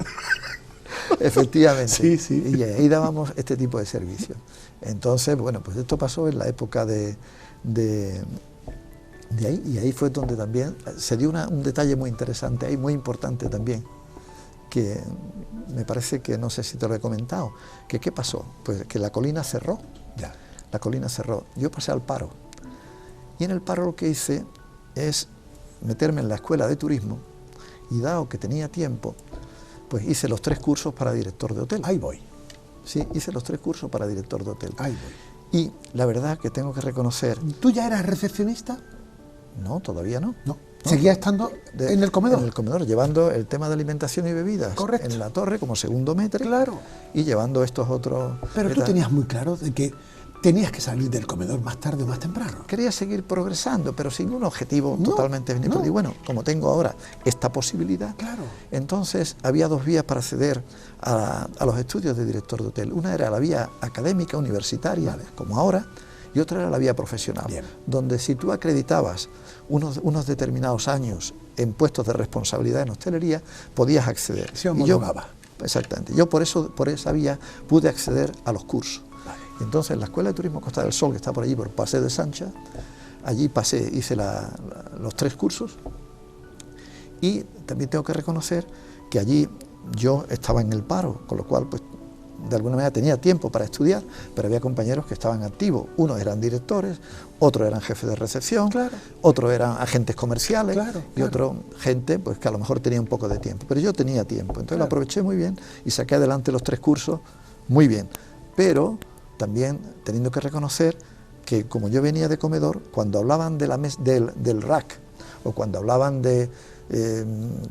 Efectivamente. Sí, sí. Y ahí dábamos este tipo de servicio. Entonces, bueno, pues esto pasó en la época de ahí, y ahí fue donde también se dio un detalle muy interesante, ahí muy importante también, que me parece que no sé si te lo he comentado, que ¿qué pasó? Pues que la colina cerró. Ya. La colina cerró. Yo pasé al paro, y en el paro lo que hice es meterme en la escuela de turismo, y dado que tenía tiempo, pues hice los 3 cursos para director de hotel. Ahí voy. Sí, hice los 3 cursos para director de hotel. Ahí voy. Y la verdad que tengo que reconocer... ¿Tú ya eras recepcionista? No, todavía no. No. ¿Seguía estando en el comedor? En el comedor, llevando el tema de alimentación y bebidas. Correcto. En la torre como segundo metre. Claro. Y llevando estos otros... Pero tú tenías muy claro de que tenías que salir del comedor más tarde o más temprano. Quería seguir progresando, pero sin un objetivo No, totalmente... no. Y bueno, como tengo ahora esta posibilidad, Claro. entonces había 2 vías para acceder a los estudios de director de hotel. Una era la vía académica, universitaria, Vale. como ahora, y otra era la vía profesional, Bien. donde si tú acreditabas unos determinados años en puestos de responsabilidad en hostelería, podías acceder. Se Y yo, homologaba. exactamente. Yo por esa vía pude acceder a los cursos. Vale. Entonces, en la Escuela de Turismo Costa del Sol, que está por allí, por Paseo de Sancha, allí hice los 3 cursos, y también tengo que reconocer que allí yo estaba en el paro, con lo cual, pues, de alguna manera tenía tiempo para estudiar, pero había compañeros que estaban activos. Unos eran directores, otros eran jefes de recepción, Claro. otros eran agentes comerciales, Claro, y claro. otro gente pues que a lo mejor tenía un poco de tiempo. Pero yo tenía tiempo, entonces Claro. lo aproveché muy bien y saqué adelante los 3 cursos muy bien. Pero también teniendo que reconocer que como yo venía de comedor, cuando hablaban de del rack, o cuando hablaban de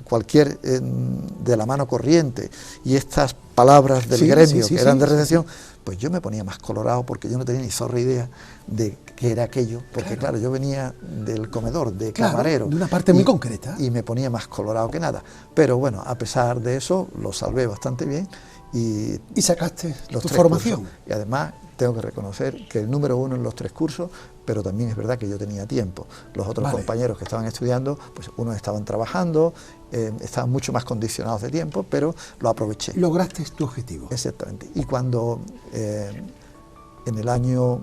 cualquier de la mano corriente, y estas palabras del Sí, gremio sí, sí, que eran sí, de sí, recepción, pues yo me ponía más colorado porque yo no tenía ni zorra idea de qué era aquello, porque claro, yo venía del comedor, de Claro, camarero, de una parte muy concreta. y me ponía más colorado que nada. Pero bueno, a pesar de eso, lo salvé bastante bien, y Y sacaste los tu 3 formación. cursos. Y además tengo que reconocer que el número 1 en los 3 cursos, pero también es verdad que yo tenía tiempo. Los otros Vale. compañeros que estaban estudiando, pues unos estaban trabajando, estaban mucho más condicionados de tiempo, pero lo aproveché. Lograste tu objetivo. Exactamente. Y cuando en el año,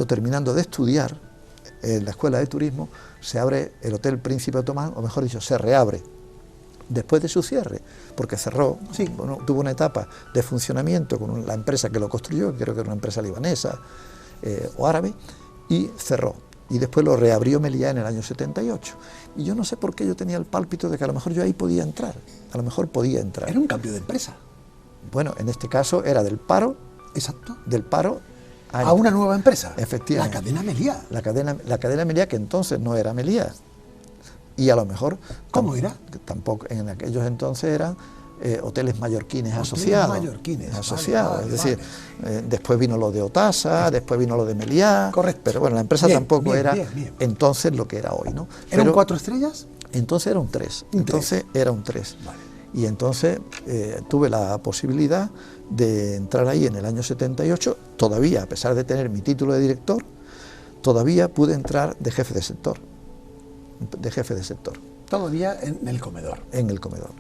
terminando de estudiar en la Escuela de Turismo, se abre el Hotel Príncipe Otomán, o mejor dicho, se reabre después de su cierre, porque cerró, Sí. bueno, tuvo una etapa de funcionamiento con la empresa que lo construyó, que creo que era una empresa libanesa o árabe, y cerró. Y después lo reabrió Meliá en el año 78. Y yo no sé por qué yo tenía el pálpito de que a lo mejor yo ahí podía entrar, a lo mejor podía entrar. Era un cambio de empresa. Bueno, en este caso era del paro Exacto. a A una nueva empresa. Efectivamente. La cadena Meliá. la cadena Meliá, que entonces no era Meliá. Y a lo mejor... ¿Cómo era? Que tampoco, en aquellos entonces eran hoteles mallorquines Hoteles asociados. mallorquines, Asociados, vale, es decir, vale. después vino lo de Otasa, después vino lo de Meliá. Correcto. Pero bueno, la empresa Bien, tampoco bien, era bien. entonces lo que era hoy, ¿no? ¿Eran Pero 4 estrellas? entonces era un 3. Un Entonces era un 3. Vale. Y entonces tuve la posibilidad de entrar ahí en el año 78, todavía, a pesar de tener mi título de director, todavía pude entrar de jefe de sector. Todavía en el comedor. En el comedor.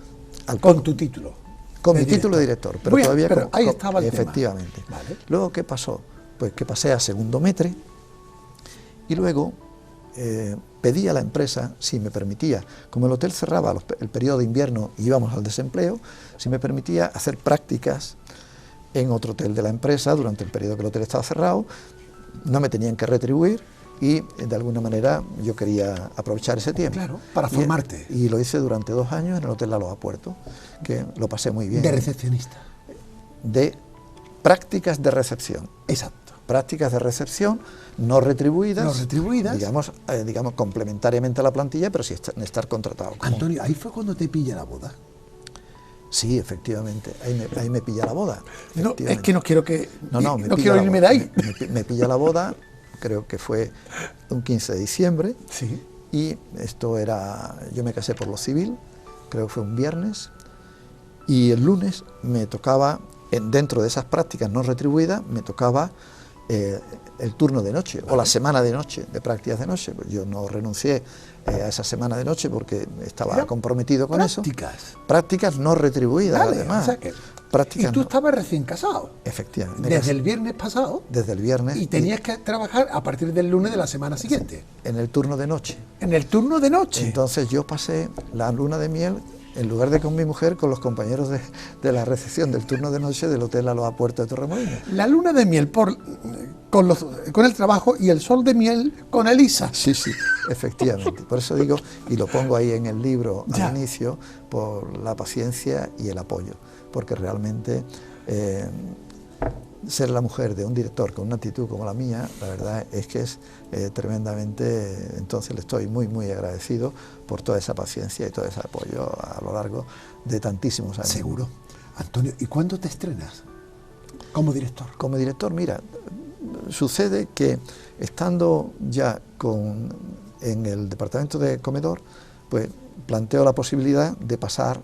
Con tu título. Con mi de título de director. director, pero Bien, todavía pero ahí estaba el efectivamente. tema. Vale. Luego, ¿qué pasó? Pues que pasé a segundo metre y luego pedí a la empresa si me permitía, como el hotel cerraba el periodo de invierno y íbamos al desempleo, si me permitía hacer prácticas en otro hotel de la empresa durante el periodo que el hotel estaba cerrado. No me tenían que retribuir y de alguna manera yo quería aprovechar ese tiempo. Claro, para formarte. Y lo hice durante 2 años en el Hotel Aloha Puerto, que lo pasé muy bien. De recepcionista. De prácticas de recepción. Exacto. Prácticas de recepción no retribuidas. No retribuidas. Digamos complementariamente a la plantilla, pero sin estar contratado. Antonio, ahí fue cuando te pilla la boda. Sí, efectivamente, ahí me pilla la boda. No, es que no quiero que... No quiero irme de ahí. Me pilla la boda, creo que fue un 15 de diciembre. Sí. Y esto era, yo me casé por lo civil, creo que fue un viernes, y el lunes me tocaba, dentro de esas prácticas no retribuidas, me tocaba el turno de noche, o la semana de noche, de prácticas de noche. Pues yo no renuncié a esa semana de noche porque estaba comprometido con eso. Prácticas no retribuidas, Vale, además. O sea que, prácticas y tú estabas recién casado. Efectivamente. Desde el viernes pasado. Desde el viernes. Y tenías que trabajar a partir del lunes de la semana siguiente. En el turno de noche. En el turno de noche. Entonces yo pasé la luna de miel, en lugar de con mi mujer, con los compañeros de la recepción del turno de noche del Hotel Aloha Puerto de Torremolinos. La luna de miel con el trabajo y el sol de miel con Elisa. Sí, efectivamente. Por eso digo, y lo pongo ahí en el libro al inicio, por la paciencia y el apoyo. Porque realmente ser la mujer de un director con una actitud como la mía, la verdad es que es tremendamente, entonces le estoy muy, muy agradecido por toda esa paciencia y todo ese apoyo a lo largo de tantísimos años. Seguro. Antonio, ¿y cuándo te estrenas como director? Como director, mira, sucede que estando ya en el departamento de comedor, pues planteo la posibilidad de pasar,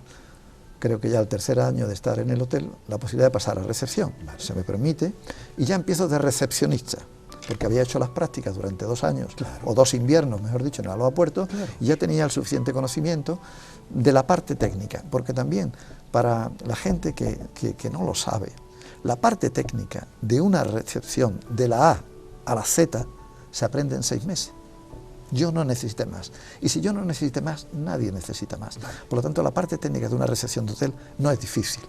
creo que ya el tercer año de estar en el hotel, la posibilidad de pasar a recepción. Se me permite, y ya empiezo de recepcionista, porque había hecho las prácticas durante 2 años, o 2 inviernos, mejor dicho, en Aloha Puerto, y ya tenía el suficiente conocimiento de la parte técnica, porque también, para la gente que no lo sabe, la parte técnica de una recepción de la A a la Z se aprende en 6 meses. Yo no necesité más. Y si yo no necesité más, nadie necesita más. Por lo tanto, la parte técnica de una recepción de hotel no es difícil.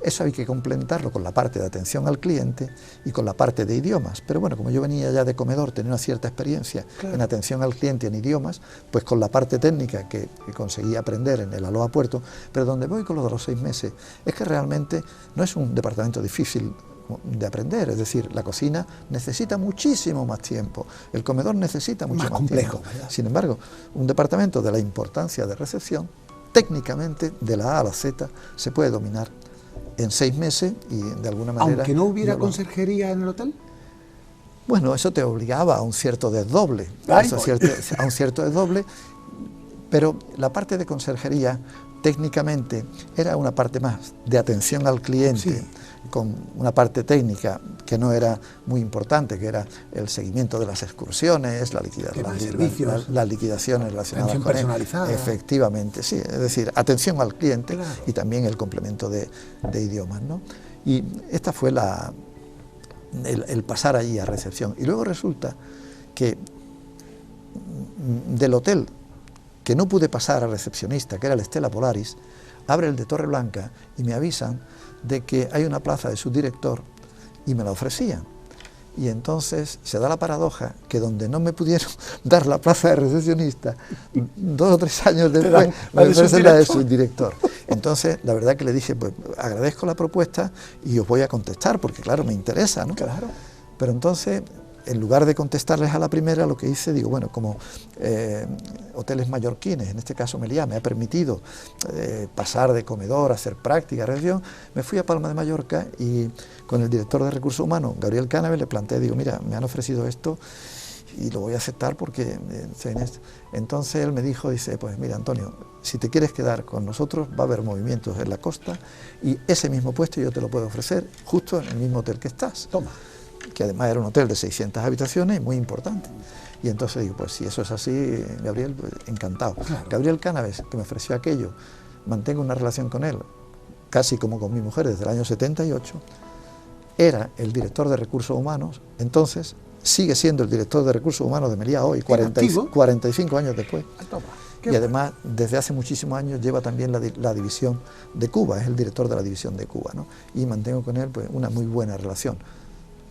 Eso hay que complementarlo con la parte de atención al cliente y con la parte de idiomas. Pero bueno, como yo venía ya de comedor, tenía una cierta experiencia en atención al cliente y en idiomas, pues con la parte técnica que conseguí aprender en el Aloha Puerto, pero donde voy con lo de los 6 meses, es que realmente no es un departamento difícil de aprender, es decir, la cocina necesita muchísimo más tiempo, el comedor necesita mucho más complejo, tiempo. ¿verdad? Sin embargo, un departamento de la importancia de recepción, técnicamente, de la A a la Z, se puede dominar en 6 meses y de alguna manera... Aunque no hubiera conserjería en el hotel. Bueno, eso te obligaba a un cierto desdoble, a un cierto desdoble, pero la parte de conserjería técnicamente era una parte más de atención al cliente, con una parte técnica que no era muy importante, que era el seguimiento de las excursiones, las liquidaciones relacionadas con personalizada. Efectivamente, sí, es decir, atención al cliente y también el complemento de idiomas, ¿no? Y esta fue el pasar allí a recepción. Y luego resulta que del hotel que no pude pasar a recepcionista, que era el Stella Polaris, abre el de Torreblanca y me avisan de que hay una plaza de subdirector y me la ofrecían. Y entonces se da la paradoja que donde no me pudieron dar la plaza de recepcionista, 2 o 3 años después me ofrecen la de subdirector. Entonces, la verdad que le dije, pues agradezco la propuesta y os voy a contestar, porque claro, me interesa, ¿no? Claro. Pero entonces en lugar de contestarles a la primera, lo que hice, digo, bueno, como hoteles mallorquines, en este caso Meliá, me ha permitido pasar de comedor a hacer práctica, recepción, me fui a Palma de Mallorca y con el director de Recursos Humanos, Gabriel Cánave, le planteé, digo, mira, me han ofrecido esto y lo voy a aceptar porque estoy en esto. Entonces él me dijo, dice, pues mira, Antonio, si te quieres quedar con nosotros, va a haber movimientos en la costa y ese mismo puesto yo te lo puedo ofrecer justo en el mismo hotel que estás. Toma. Que además era un hotel de 600 habitaciones, muy importante. Y entonces digo, pues si eso es así, Gabriel, pues, encantado. Claro. Gabriel Cánaves, que me ofreció aquello, mantengo una relación con él, casi como con mi mujer desde el año 78, era el director de Recursos Humanos, entonces sigue siendo el director de Recursos Humanos de Meliá hoy, 45 años después. Toma. Y además, desde hace muchísimos años lleva también la división de Cuba, es el director de la división de Cuba, ¿no? Y mantengo con él pues, una muy buena relación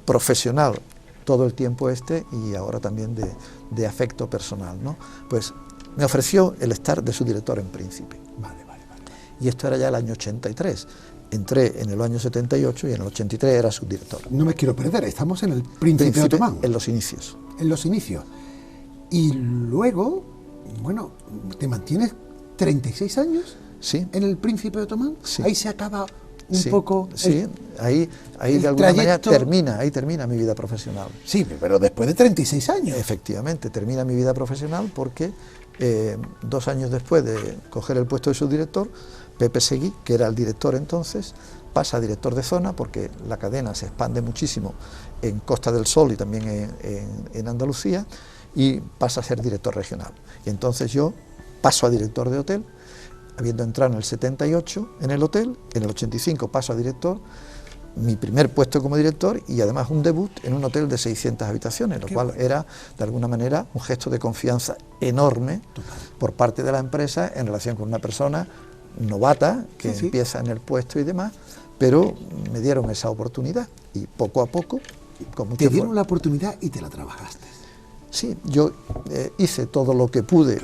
profesional todo el tiempo y ahora también de afecto personal, ¿no? Pues me ofreció el estar de su director en Príncipe. Vale. Y esto era ya el año 83. Entré en el año 78 y en el 83 era subdirector. No me quiero perder, estamos en el Príncipe Otomán. En los inicios. En los inicios. Y luego, bueno, te mantienes 36 años sí. en el Príncipe Otomán. Sí. Ahí se acaba un sí. poco... Sí, ahí de alguna manera termina mi vida profesional. Sí, pero después de 36 años. Efectivamente, termina mi vida profesional porque 2 años después de coger el puesto de subdirector, Pepe Seguí, que era el director entonces, pasa a director de zona porque la cadena se expande muchísimo en Costa del Sol y también en Andalucía, y pasa a ser director regional. Y entonces yo paso a director de hotel, habiendo entrado en el 78 en el hotel, en el 85 paso a director, mi primer puesto como director y además un debut en un hotel de 600 habitaciones, lo cual era de alguna manera un gesto de confianza enorme por parte de la empresa en relación con una persona novata que empieza en el puesto y demás, pero me dieron esa oportunidad y poco a poco, con mucho te dieron la oportunidad y te la trabajaste. Sí, yo hice todo lo que pude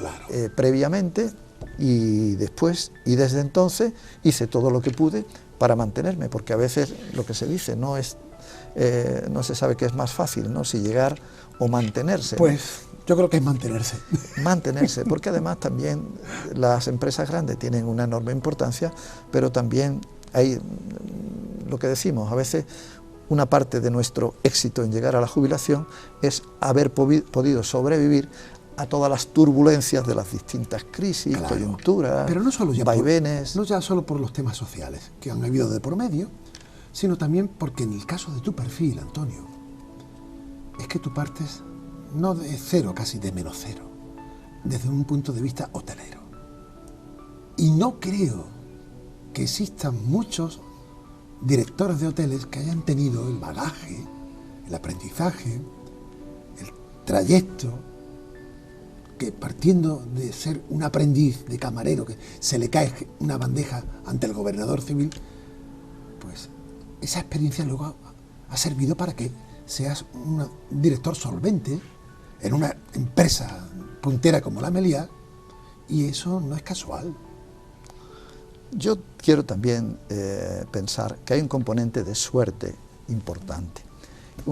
previamente y después y desde entonces hice todo lo que pude para mantenerme, porque a veces lo que se dice no se sabe qué es más fácil, ¿no? Si llegar o mantenerse. Pues yo creo que es mantenerse. Mantenerse, porque además también las empresas grandes tienen una enorme importancia, pero también hay lo que decimos, a veces una parte de nuestro éxito en llegar a la jubilación es haber podido sobrevivir a todas las turbulencias de las distintas crisis, coyunturas, pero no solo vaivenes. No ya solo por los temas sociales que han habido de por medio, sino también porque en el caso de tu perfil, Antonio, es que tú partes no de cero, casi de menos cero, desde un punto de vista hotelero. Y no creo que existan muchos directores de hoteles que hayan tenido el bagaje, el aprendizaje, el trayecto, que partiendo de ser un aprendiz de camarero, que se le cae una bandeja ante el gobernador civil, pues esa experiencia luego ha servido para que seas un director solvente en una empresa puntera como la Meliá, y eso no es casual. Yo quiero también pensar que hay un componente de suerte importante.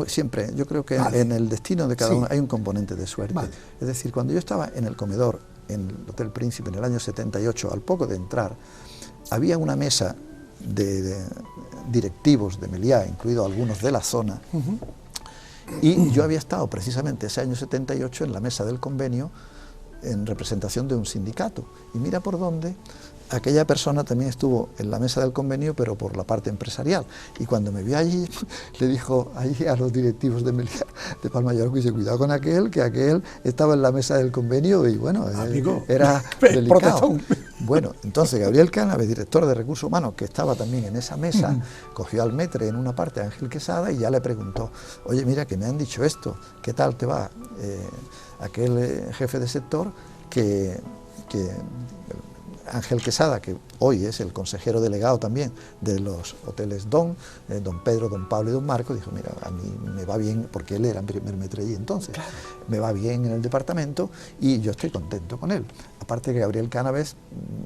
Siempre, yo creo que en el destino de cada uno hay un componente de suerte. Es decir, cuando yo estaba en el comedor, en el Hotel Príncipe, en el año 78, al poco de entrar, había una mesa de directivos de Meliá, incluido algunos de la zona, y yo había estado precisamente ese año 78 en la mesa del convenio en representación de un sindicato. Y mira por dónde aquella persona también estuvo en la mesa del convenio, pero por la parte empresarial. Y cuando me vio allí, le dijo allí a los directivos de Meliá, de Palma de Mallorca, dice, cuidado con aquel, que aquel estaba en la mesa del convenio y bueno, era delicado. Bueno, entonces Gabriel Cánaves, director de Recursos Humanos, que estaba también en esa mesa, cogió al metre en una parte a Ángel Quesada y ya le preguntó, oye, mira, que me han dicho esto, ¿qué tal te va? Aquel jefe de sector que Ángel Quesada, que hoy es el consejero delegado también de los hoteles Don Pedro, Don Pablo y Don Marco, dijo, mira, a mí me va bien, porque él era primer maître allí entonces, claro, me va bien en el departamento y yo estoy contento con él. Aparte que Gabriel Cánaves,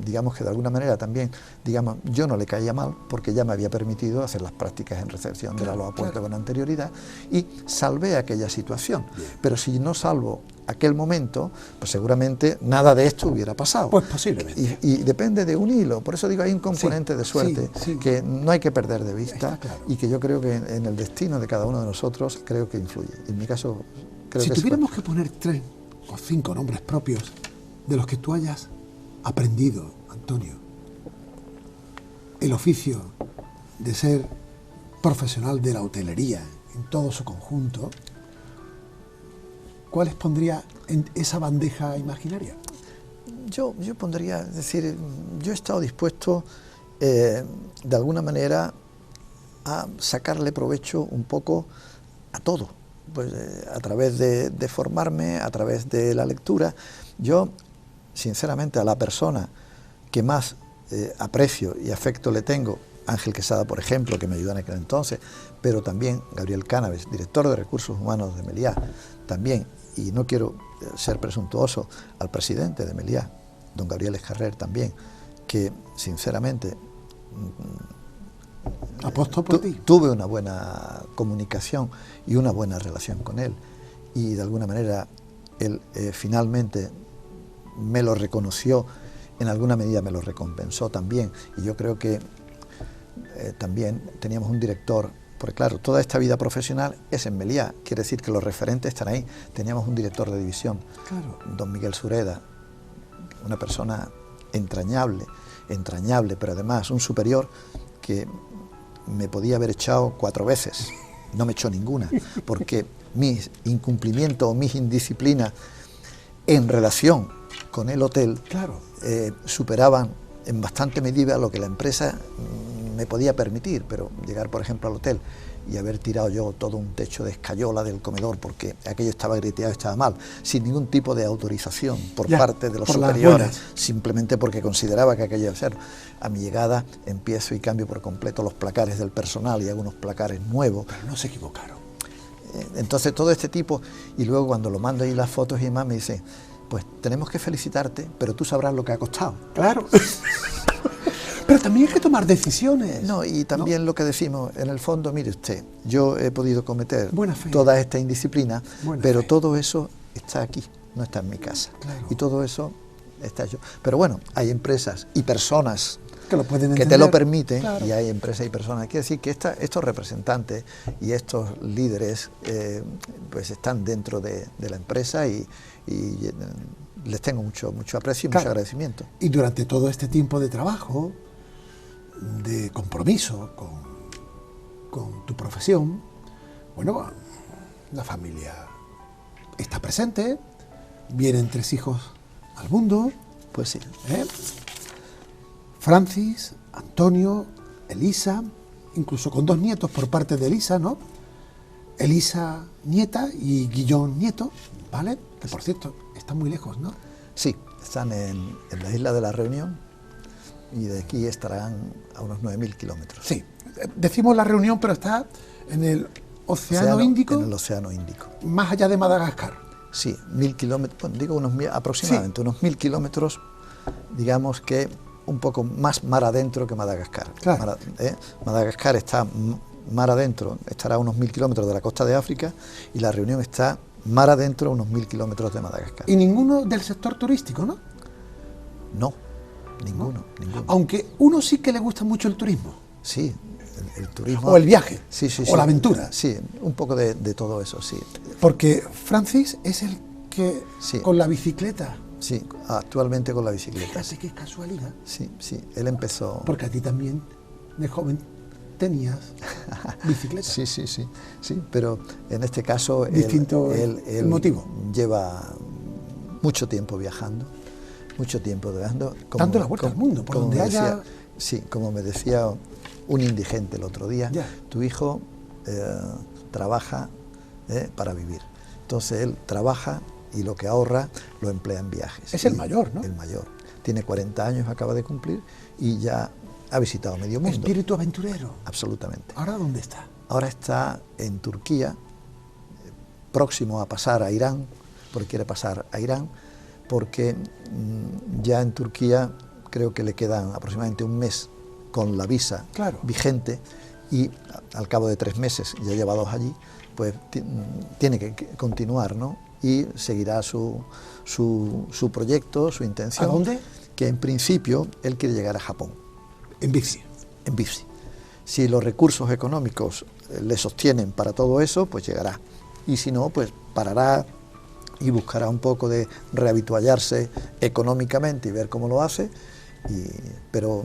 digamos que de alguna manera también, digamos, yo no le caía mal, porque ya me había permitido hacer las prácticas en recepción de la Loa Puerta con anterioridad, y salvé aquella situación. Pero si no salvo aquel momento, pues seguramente nada de esto hubiera pasado. Pues posiblemente. Y depende de un hilo, por eso digo, hay un componente de suerte que no hay que perder de vista, claro, y que yo creo que en el destino de cada uno de nosotros creo que influye. En mi caso, creo que si tuviéramos que poner 3 o 5 nombres propios de los que tú hayas aprendido, Antonio, el oficio de ser profesional de la hotelería en todo su conjunto, ¿cuáles pondría en esa bandeja imaginaria? Yo pondría, es decir, yo he estado dispuesto de alguna manera a sacarle provecho un poco a todo, pues a través de formarme, a través de la lectura. Yo, sinceramente, a la persona que más aprecio y afecto le tengo, Ángel Quesada, por ejemplo, que me ayudó en aquel entonces, pero también Gabriel Cánaves, director de Recursos Humanos de Meliá, también, y no quiero ser presuntuoso, al presidente de Meliá, don Gabriel Escarrer también, que sinceramente aposto por ti. Tuve una buena comunicación y una buena relación con él, y de alguna manera él finalmente me lo reconoció, en alguna medida me lo recompensó también, y yo creo que también teníamos un director, porque claro, toda esta vida profesional es en Meliá, quiere decir que los referentes están ahí. Teníamos un director de división, claro, don Miguel Sureda, una persona entrañable, pero además un superior que me podía haber echado 4 veces, no me echó ninguna, porque mis incumplimientos o mis indisciplinas en relación con el hotel, claro, superaban en bastante medida lo que la empresa me podía permitir, pero llegar, por ejemplo, al hotel y haber tirado yo todo un techo de escayola del comedor porque aquello estaba griteado, estaba mal, sin ningún tipo de autorización por parte de los superiores, simplemente porque consideraba que aquello iba a ser. A mi llegada empiezo y cambio por completo los placares del personal y hago unos placares nuevos. Pero no se equivocaron. Entonces todo este tipo, y luego cuando lo mando ahí las fotos y demás me dicen, pues tenemos que felicitarte, pero tú sabrás lo que ha costado. Claro. Pero también hay que tomar decisiones. No, y también lo que decimos, en el fondo, mire usted, yo he podido cometer toda esta indisciplina, pero todo eso está aquí, no está en mi casa. Claro. Y todo eso está yo. Pero bueno, hay empresas y personas que te lo permiten, claro, y hay empresas y personas. Quiere decir que estos representantes y estos líderes pues están dentro de la empresa y les tengo mucho aprecio y mucho agradecimiento. Y durante todo este tiempo de trabajo, de compromiso con tu profesión, bueno, la familia está presente, vienen 3 hijos al mundo. Pues sí. Francis, Antonio, Elisa, incluso con 2 nietos por parte de Elisa, ¿no? Elisa nieta y Guillón nieto, ¿vale? Que por cierto, están muy lejos, ¿no? Sí, están en la isla de la Reunión y de aquí estarán a unos 9.000 kilómetros. Sí, decimos la Reunión, pero está en el Océano Índico. En el Océano Índico. Más allá de Madagascar. Sí, 1.000 kilómetros, bueno, digo aproximadamente, sí, unos 1.000 kilómetros, digamos que un poco más mar adentro que Madagascar. Claro. Madagascar está mar adentro, estará a unos 1.000 kilómetros de la costa de África, y la Reunión está mar adentro a unos 1.000 kilómetros de Madagascar. ¿Y ninguno del sector turístico, no? No, ninguno. Aunque uno sí que le gusta mucho el turismo. Sí, el turismo. O el viaje. Sí, o la aventura. Sí, un poco de todo eso, sí. Porque Francis es el que, con la bicicleta. Sí, actualmente con la bicicleta. Fíjate qué casualidad. Sí, él empezó. Porque a ti también, de joven, tenías bicicleta. Sí, pero en este caso distinto el motivo. Lleva mucho tiempo viajando, dando la vuelta al mundo, por donde haya. Sí, como me decía un indigente el otro día, tu hijo trabaja para vivir. Entonces él trabaja y lo que ahorra lo emplea en viajes. Es el mayor, ¿no? El mayor. tiene 40 años, acaba de cumplir, y ya ha visitado medio mundo. Espíritu aventurero. Absolutamente. ¿Ahora dónde está? Ahora está en Turquía, próximo a pasar a Irán, porque quiere pasar a Irán, porque ya en Turquía creo que le quedan aproximadamente un mes con la visa vigente, y al cabo de 3 meses, ya lleva 2 allí, pues tiene que continuar, ¿no? Y seguirá su proyecto, su intención. ¿A dónde? Que en principio él quiere llegar a Japón. En Bixi. En Bixi. Si los recursos económicos le sostienen para todo eso, pues llegará. Y si no, pues parará y buscará un poco de rehabituallarse económicamente y ver cómo lo hace. Pero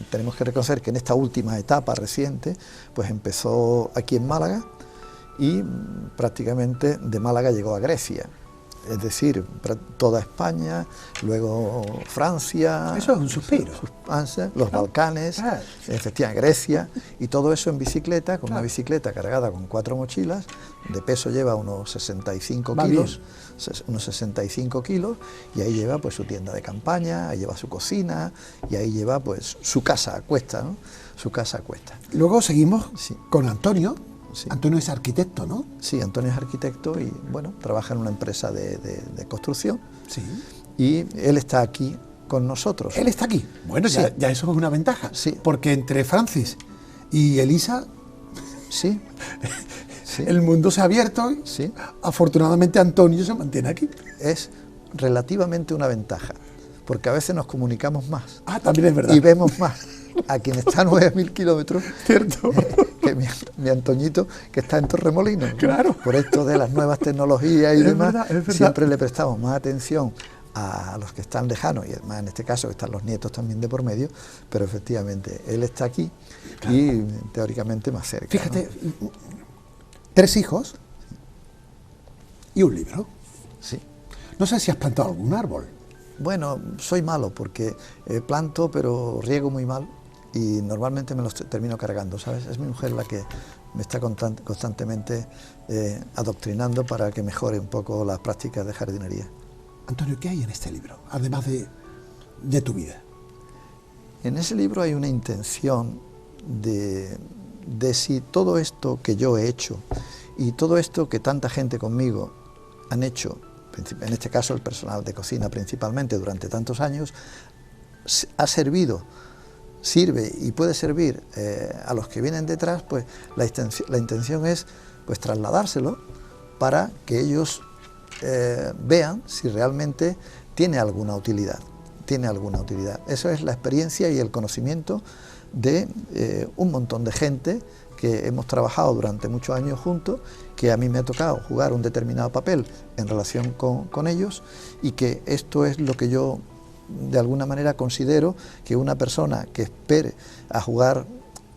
tenemos que reconocer que en esta última etapa reciente, pues empezó aquí en Málaga y prácticamente de Málaga llegó a Grecia. Es decir, toda España, luego Francia... Eso es un suspiro. Los Balcanes, efectivamente Grecia, y todo eso en bicicleta, con una bicicleta cargada con 4 mochilas, de peso lleva unos 65 kilos, unos 65 kilos, y ahí lleva pues su tienda de campaña, ahí lleva su cocina, y ahí lleva pues su casa a cuesta, ¿no? Su casa a cuesta. Luego seguimos con Antonio. Sí. Antonio es arquitecto, ¿no? Sí, Antonio es arquitecto y, bueno, trabaja en una empresa de construcción. Sí. Y él está aquí con nosotros. Él está aquí. Bueno, sí. ya eso es una ventaja. Sí. Porque entre Francis y Elisa, sí. Sí. el mundo se ha abierto y sí. Afortunadamente Antonio se mantiene aquí. Es relativamente una ventaja, porque a veces nos comunicamos más. Ah, también es verdad. Y vemos más a quien está a 9.000 kilómetros, cierto, que mi Antoñito, que está en Torremolinos. Claro. Por esto de las nuevas tecnologías y demás, verdad. Siempre le prestamos más atención a los que están lejanos, y además en este caso están los nietos también de por medio, pero efectivamente él está aquí y teóricamente más cerca. Fíjate, ¿no? 3 hijos y un libro. Sí. No sé si has plantado algún árbol. Bueno, soy malo porque planto, pero riego muy mal y normalmente me los termino cargando, ¿sabes? Es mi mujer la que me está constantemente adoctrinando para que mejore un poco las prácticas de jardinería. Antonio, ¿qué hay en este libro, además de tu vida? En ese libro hay una intención de si todo esto que yo he hecho y todo esto que tanta gente conmigo han hecho, en este caso el personal de cocina principalmente durante tantos años, ha servido, sirve y puede servir a los que vienen detrás, pues la intención es pues trasladárselo para que ellos vean si realmente tiene alguna utilidad. Eso es la experiencia y el conocimiento de un montón de gente que hemos trabajado durante muchos años juntos, que a mí me ha tocado jugar un determinado papel en relación con ellos, y que esto es lo que yo de alguna manera considero que una persona que espere a jugar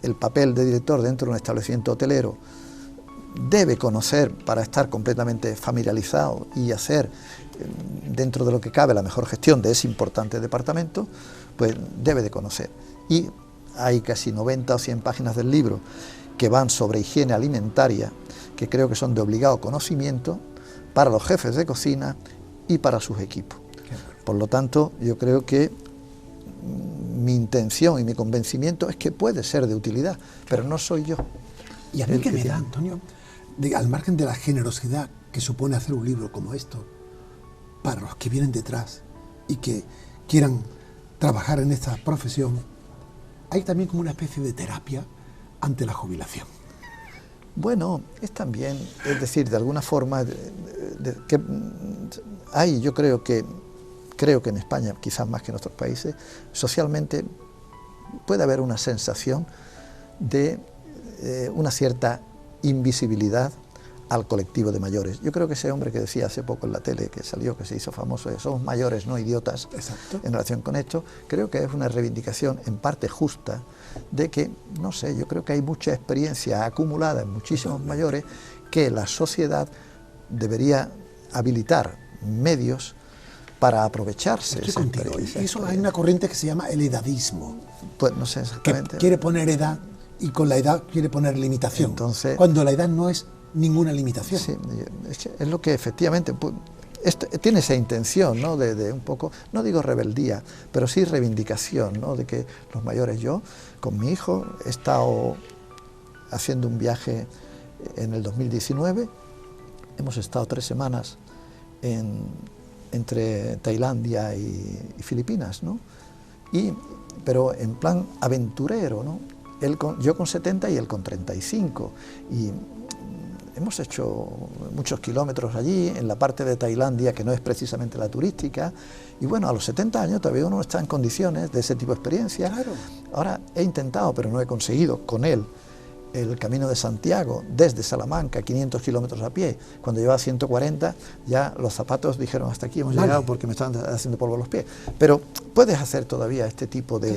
el papel de director dentro de un establecimiento hotelero debe conocer para estar completamente familiarizado y hacer dentro de lo que cabe la mejor gestión de ese importante departamento, pues debe de conocer. Y hay casi 90 o 100 páginas del libro que van sobre higiene alimentaria, que creo que son de obligado conocimiento para los jefes de cocina y para sus equipos. Por lo tanto, yo creo que mi intención y mi convencimiento es que puede ser de utilidad, pero no soy yo. Y a mí que me da, Antonio, al margen de la generosidad que supone hacer un libro como esto, para los que vienen detrás y que quieran trabajar en esta profesión, hay también como una especie de terapia ante la jubilación. Bueno, es también, es decir, de alguna forma, que hay, yo creo que en España, quizás más que en otros países, socialmente puede haber una sensación de una cierta invisibilidad al colectivo de mayores. Yo creo que ese hombre que decía hace poco en la tele, que salió, que se hizo famoso, de somos mayores, no idiotas. Exacto. En relación con esto, creo que es una reivindicación en parte justa de que, no sé, yo creo que hay mucha experiencia acumulada en muchísimos mayores que la sociedad debería habilitar medios para aprovecharse. Estoy contigo. Y eso hay una corriente que se llama el edadismo. Pues no sé exactamente. Que quiere poner edad y con la edad quiere poner limitación. Entonces, cuando la edad no es ninguna limitación. Sí, es lo que efectivamente, tiene esa intención, ¿no? De un poco, no digo rebeldía, pero sí reivindicación, ¿no? De que los mayores, yo con mi hijo he estado haciendo un viaje en el 2019, hemos estado 3 semanas entre Tailandia y Filipinas, ¿no? Pero en plan aventurero, ¿no? Yo con 70 y él con 35, y hemos hecho muchos kilómetros allí, en la parte de Tailandia que no es precisamente la turística, y bueno, a los 70 años todavía uno está en condiciones de ese tipo de experiencia. Claro. Ahora he intentado, pero no he conseguido, con él, el Camino de Santiago, desde Salamanca, 500 kilómetros a pie. Cuando llevaba 140, ya los zapatos dijeron hasta aquí hemos llegado porque me estaban haciendo polvo los pies. Pero puedes hacer todavía este tipo de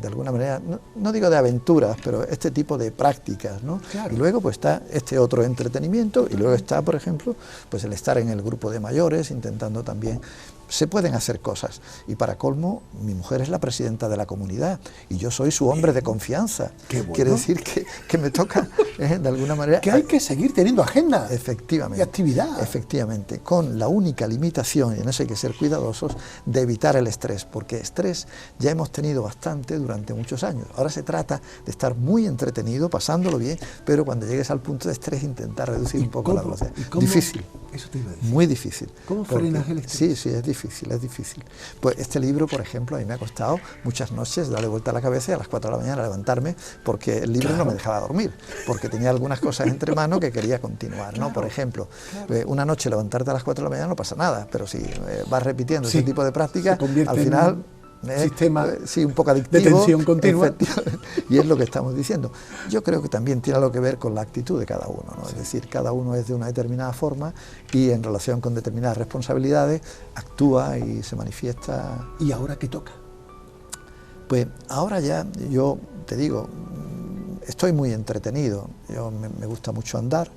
alguna manera, no digo de aventuras, pero este tipo de prácticas, ¿no? Claro. Y luego pues está este otro entretenimiento, y luego está, por ejemplo, pues el estar en el grupo de mayores, intentando también. Se pueden hacer cosas, y para colmo, mi mujer es la presidenta de la comunidad y yo soy su hombre de confianza. Qué bueno. Quiere decir que me toca, de alguna manera... Que hay que seguir teniendo agenda. Efectivamente. Y actividad. Efectivamente, con la única limitación, y en eso hay que ser cuidadosos, de evitar el estrés, porque estrés ya hemos tenido bastante durante muchos años. Ahora se trata de estar muy entretenido, pasándolo bien, pero cuando llegues al punto de estrés, intentar reducir un poco la velocidad. Difícil. Eso te iba a decir. Muy difícil. ¿Cómo frenas el estrés? Sí, es difícil. Es difícil. Pues este libro, por ejemplo, a mí me ha costado muchas noches darle vuelta a la cabeza y a las 4 de la mañana levantarme, porque el libro no me dejaba dormir, porque tenía algunas cosas entre manos que quería continuar, ¿no? Por ejemplo, una noche levantarte a las 4 de la mañana no pasa nada, pero si vas repitiendo ese tipo de prácticas, al final... sistema sí, un poco adictivo, de tensión continua. Y es lo que estamos diciendo. Yo creo que también tiene algo que ver con la actitud de cada uno, ¿no? Es decir, cada uno es de una determinada forma y en relación con determinadas responsabilidades actúa y se manifiesta. ¿Y ahora qué toca? Pues ahora ya, yo te digo, estoy muy entretenido, me gusta mucho andar,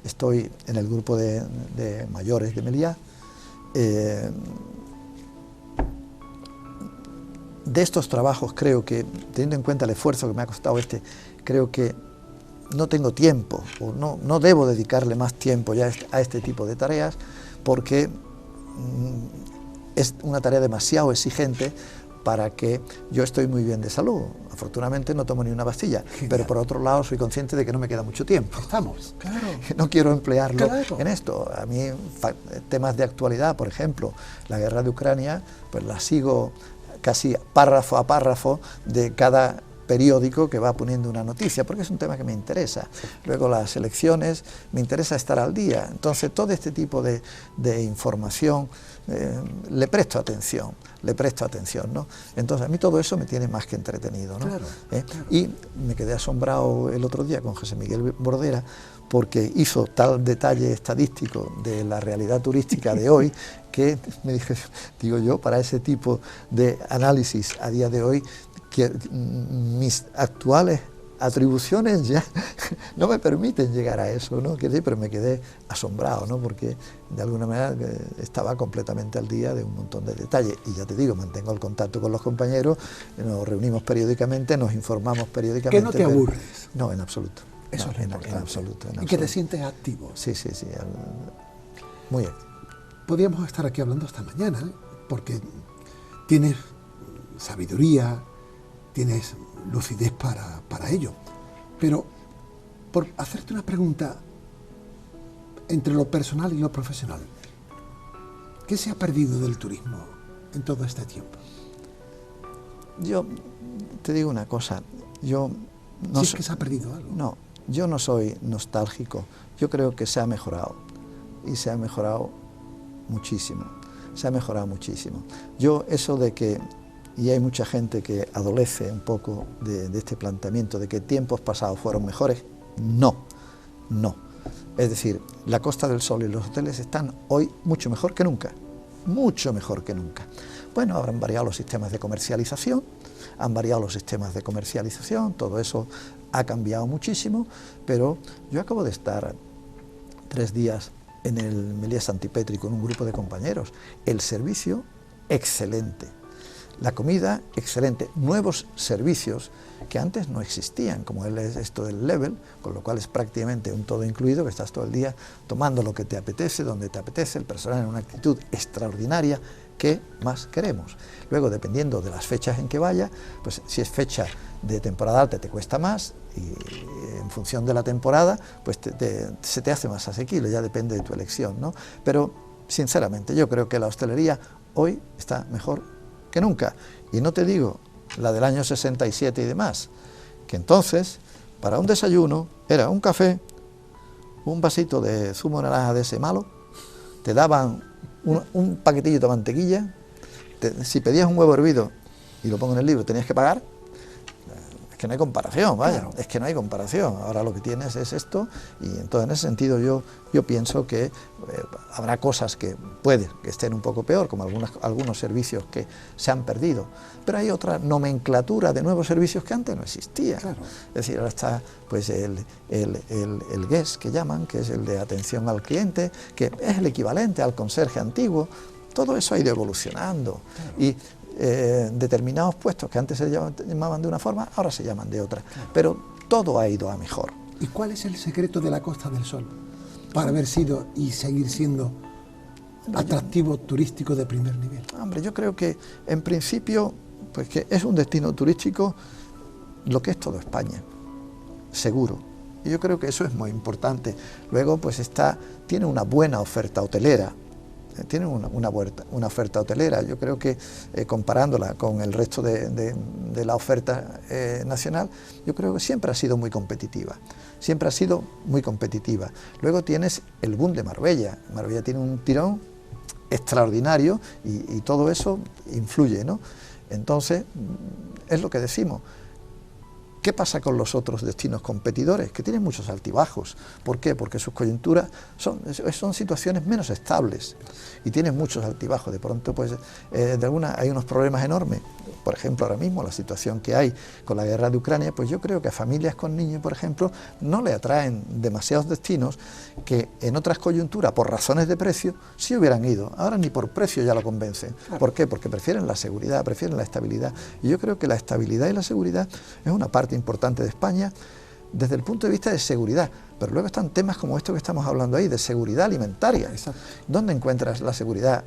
estoy en el grupo de mayores de Meliá. De estos trabajos creo que, teniendo en cuenta el esfuerzo que me ha costado creo que no tengo tiempo, o no debo dedicarle más tiempo ya a este tipo de tareas, porque es una tarea demasiado exigente para que yo estoy muy bien de salud. Afortunadamente no tomo ni una pastilla, pero por otro lado soy consciente de que no me queda mucho tiempo. Estamos, claro. No quiero emplearlo en esto. A mí temas de actualidad, por ejemplo, la guerra de Ucrania, pues la sigo casi párrafo a párrafo de cada periódico que va poniendo una noticia, porque es un tema que me interesa. Luego las elecciones, me interesa estar al día. Entonces todo este tipo de información le presto atención, ¿no? Entonces a mí todo eso me tiene más que entretenido, ¿no? Claro, claro. Y me quedé asombrado el otro día con José Miguel Bordera, porque hizo tal detalle estadístico de la realidad turística de hoy, que me dije, digo yo, para ese tipo de análisis a día de hoy, que mis actuales atribuciones ya no me permiten llegar a eso, ¿no? Pero me quedé asombrado, ¿no? Porque de alguna manera estaba completamente al día de un montón de detalles. Y ya te digo, mantengo el contacto con los compañeros, nos reunimos periódicamente, nos informamos periódicamente. ¿Que no te aburres? No, en absoluto. Eso no, es lo importante. En absoluto. Y que te sientes activo. Sí. Muy activo. Podríamos estar aquí hablando hasta mañana, porque tienes sabiduría, tienes lucidez para ello. Pero, por hacerte una pregunta entre lo personal y lo profesional, ¿qué se ha perdido del turismo en todo este tiempo? Yo te digo una cosa, yo no sé que se ha perdido algo. No, yo no soy nostálgico, yo creo que se ha mejorado, y se ha mejorado muchísimo, Yo eso de que, y hay mucha gente que adolece un poco de este planteamiento de que tiempos pasados fueron mejores, no. Es decir, la Costa del Sol y los hoteles están hoy mucho mejor que nunca. Bueno, habrán variado los sistemas de comercialización, todo eso ha cambiado muchísimo, pero yo acabo de estar 3 días en el Meliá Santipetri con un grupo de compañeros. El servicio, excelente. La comida, excelente. Nuevos servicios que antes no existían, como es esto del level, con lo cual es prácticamente un todo incluido, que estás todo el día tomando lo que te apetece, donde te apetece, el personal en una actitud extraordinaria. ¿Qué más queremos? Luego, dependiendo de las fechas en que vaya, pues si es fecha de temporada alta te cuesta más, y en función de la temporada, pues se te hace más asequible, ya depende de tu elección, ¿no? Pero, sinceramente, yo creo que la hostelería hoy está mejor que nunca. Y no te digo la del año 67 y demás, que entonces, para un desayuno, era un café, un vasito de zumo de naranja de ese malo, te daban un paquetillo de mantequilla, si pedías un huevo hervido, y lo pongo en el libro, tenías que pagar. Es que no hay comparación, vaya, claro. Es que no hay comparación. Ahora lo que tienes es esto, y entonces en ese sentido yo pienso que habrá cosas que puede que estén un poco peor, como algunos servicios que se han perdido, pero hay otra nomenclatura de nuevos servicios que antes no existía. Claro. Es decir, ahora está pues el guest, que llaman, que es el de atención al cliente, que es el equivalente al conserje antiguo. Todo eso ha ido evolucionando. Claro. Y determinados puestos que antes se llamaban de una forma, ahora se llaman de otra. Claro. Pero todo ha ido a mejor. ¿Y cuál es el secreto de la Costa del Sol para haber sido y seguir siendo atractivo turístico de primer nivel? Hombre, yo creo que en principio pues que es un destino turístico lo que es toda España, seguro. Y yo creo que eso es muy importante. Luego pues tiene una buena oferta hotelera. Tiene una oferta hotelera. Yo creo que comparándola con el resto de la oferta nacional, yo creo que siempre ha sido muy competitiva. Siempre ha sido muy competitiva. Luego tienes el boom de Marbella. Marbella tiene un tirón extraordinario y todo eso influye, ¿no? Entonces, es lo que decimos. ¿Qué pasa con los otros destinos competidores? Que tienen muchos altibajos. ¿Por qué? Porque sus coyunturas son situaciones menos estables y tienen muchos altibajos. De pronto, pues, hay unos problemas enormes. Por ejemplo, ahora mismo la situación que hay con la guerra de Ucrania, pues yo creo que a familias con niños, por ejemplo, no le atraen demasiados destinos que en otras coyunturas, por razones de precio, sí hubieran ido. Ahora ni por precio ya lo convencen. ¿Por qué? Porque prefieren la seguridad, prefieren la estabilidad. Y yo creo que la estabilidad y la seguridad es una parte importante de España desde el punto de vista de seguridad, pero luego están temas como esto que estamos hablando ahí, de seguridad alimentaria. Exacto. ¿Dónde encuentras la seguridad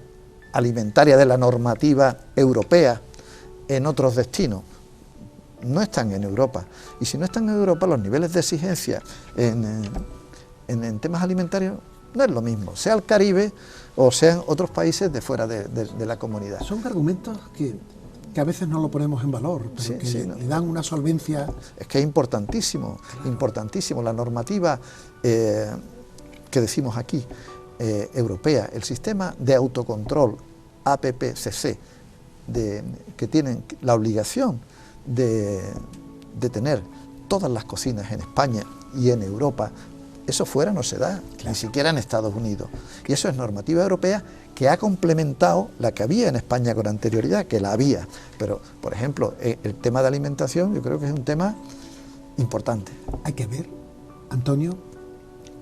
alimentaria de la normativa europea en otros destinos? No están en Europa, y si no están en Europa, los niveles de exigencia en temas alimentarios no es lo mismo, sea el Caribe o sean otros países de fuera de la comunidad. Son argumentos que a veces no lo ponemos en valor, pero le dan una solvencia. Es que es importantísimo, claro. Importantísimo. La normativa que decimos aquí, europea, el sistema de autocontrol APPCC, que tienen la obligación de tener todas las cocinas en España y en Europa, eso fuera no se da, claro. Ni siquiera en Estados Unidos. Y eso es normativa europea que ha complementado la que había en España con anterioridad, que la había. Pero, por ejemplo, el tema de alimentación yo creo que es un tema importante. Hay que ver, Antonio,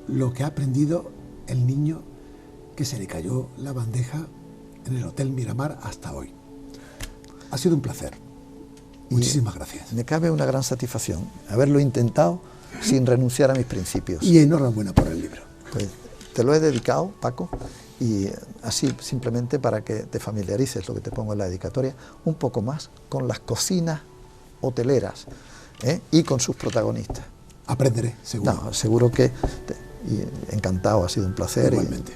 lo que ha aprendido el niño que se le cayó la bandeja en el Hotel Miramar hasta hoy. Ha sido un placer. Muchísimas gracias. Me cabe una gran satisfacción haberlo intentado sin renunciar a mis principios. Y enhorabuena por el libro. Pues te lo he dedicado, Paco, y así simplemente para que te familiarices, lo que te pongo en la dedicatoria, un poco más con las cocinas hoteleras y con sus protagonistas. Aprenderé, seguro. No, seguro que... encantado, ha sido un placer. Igualmente.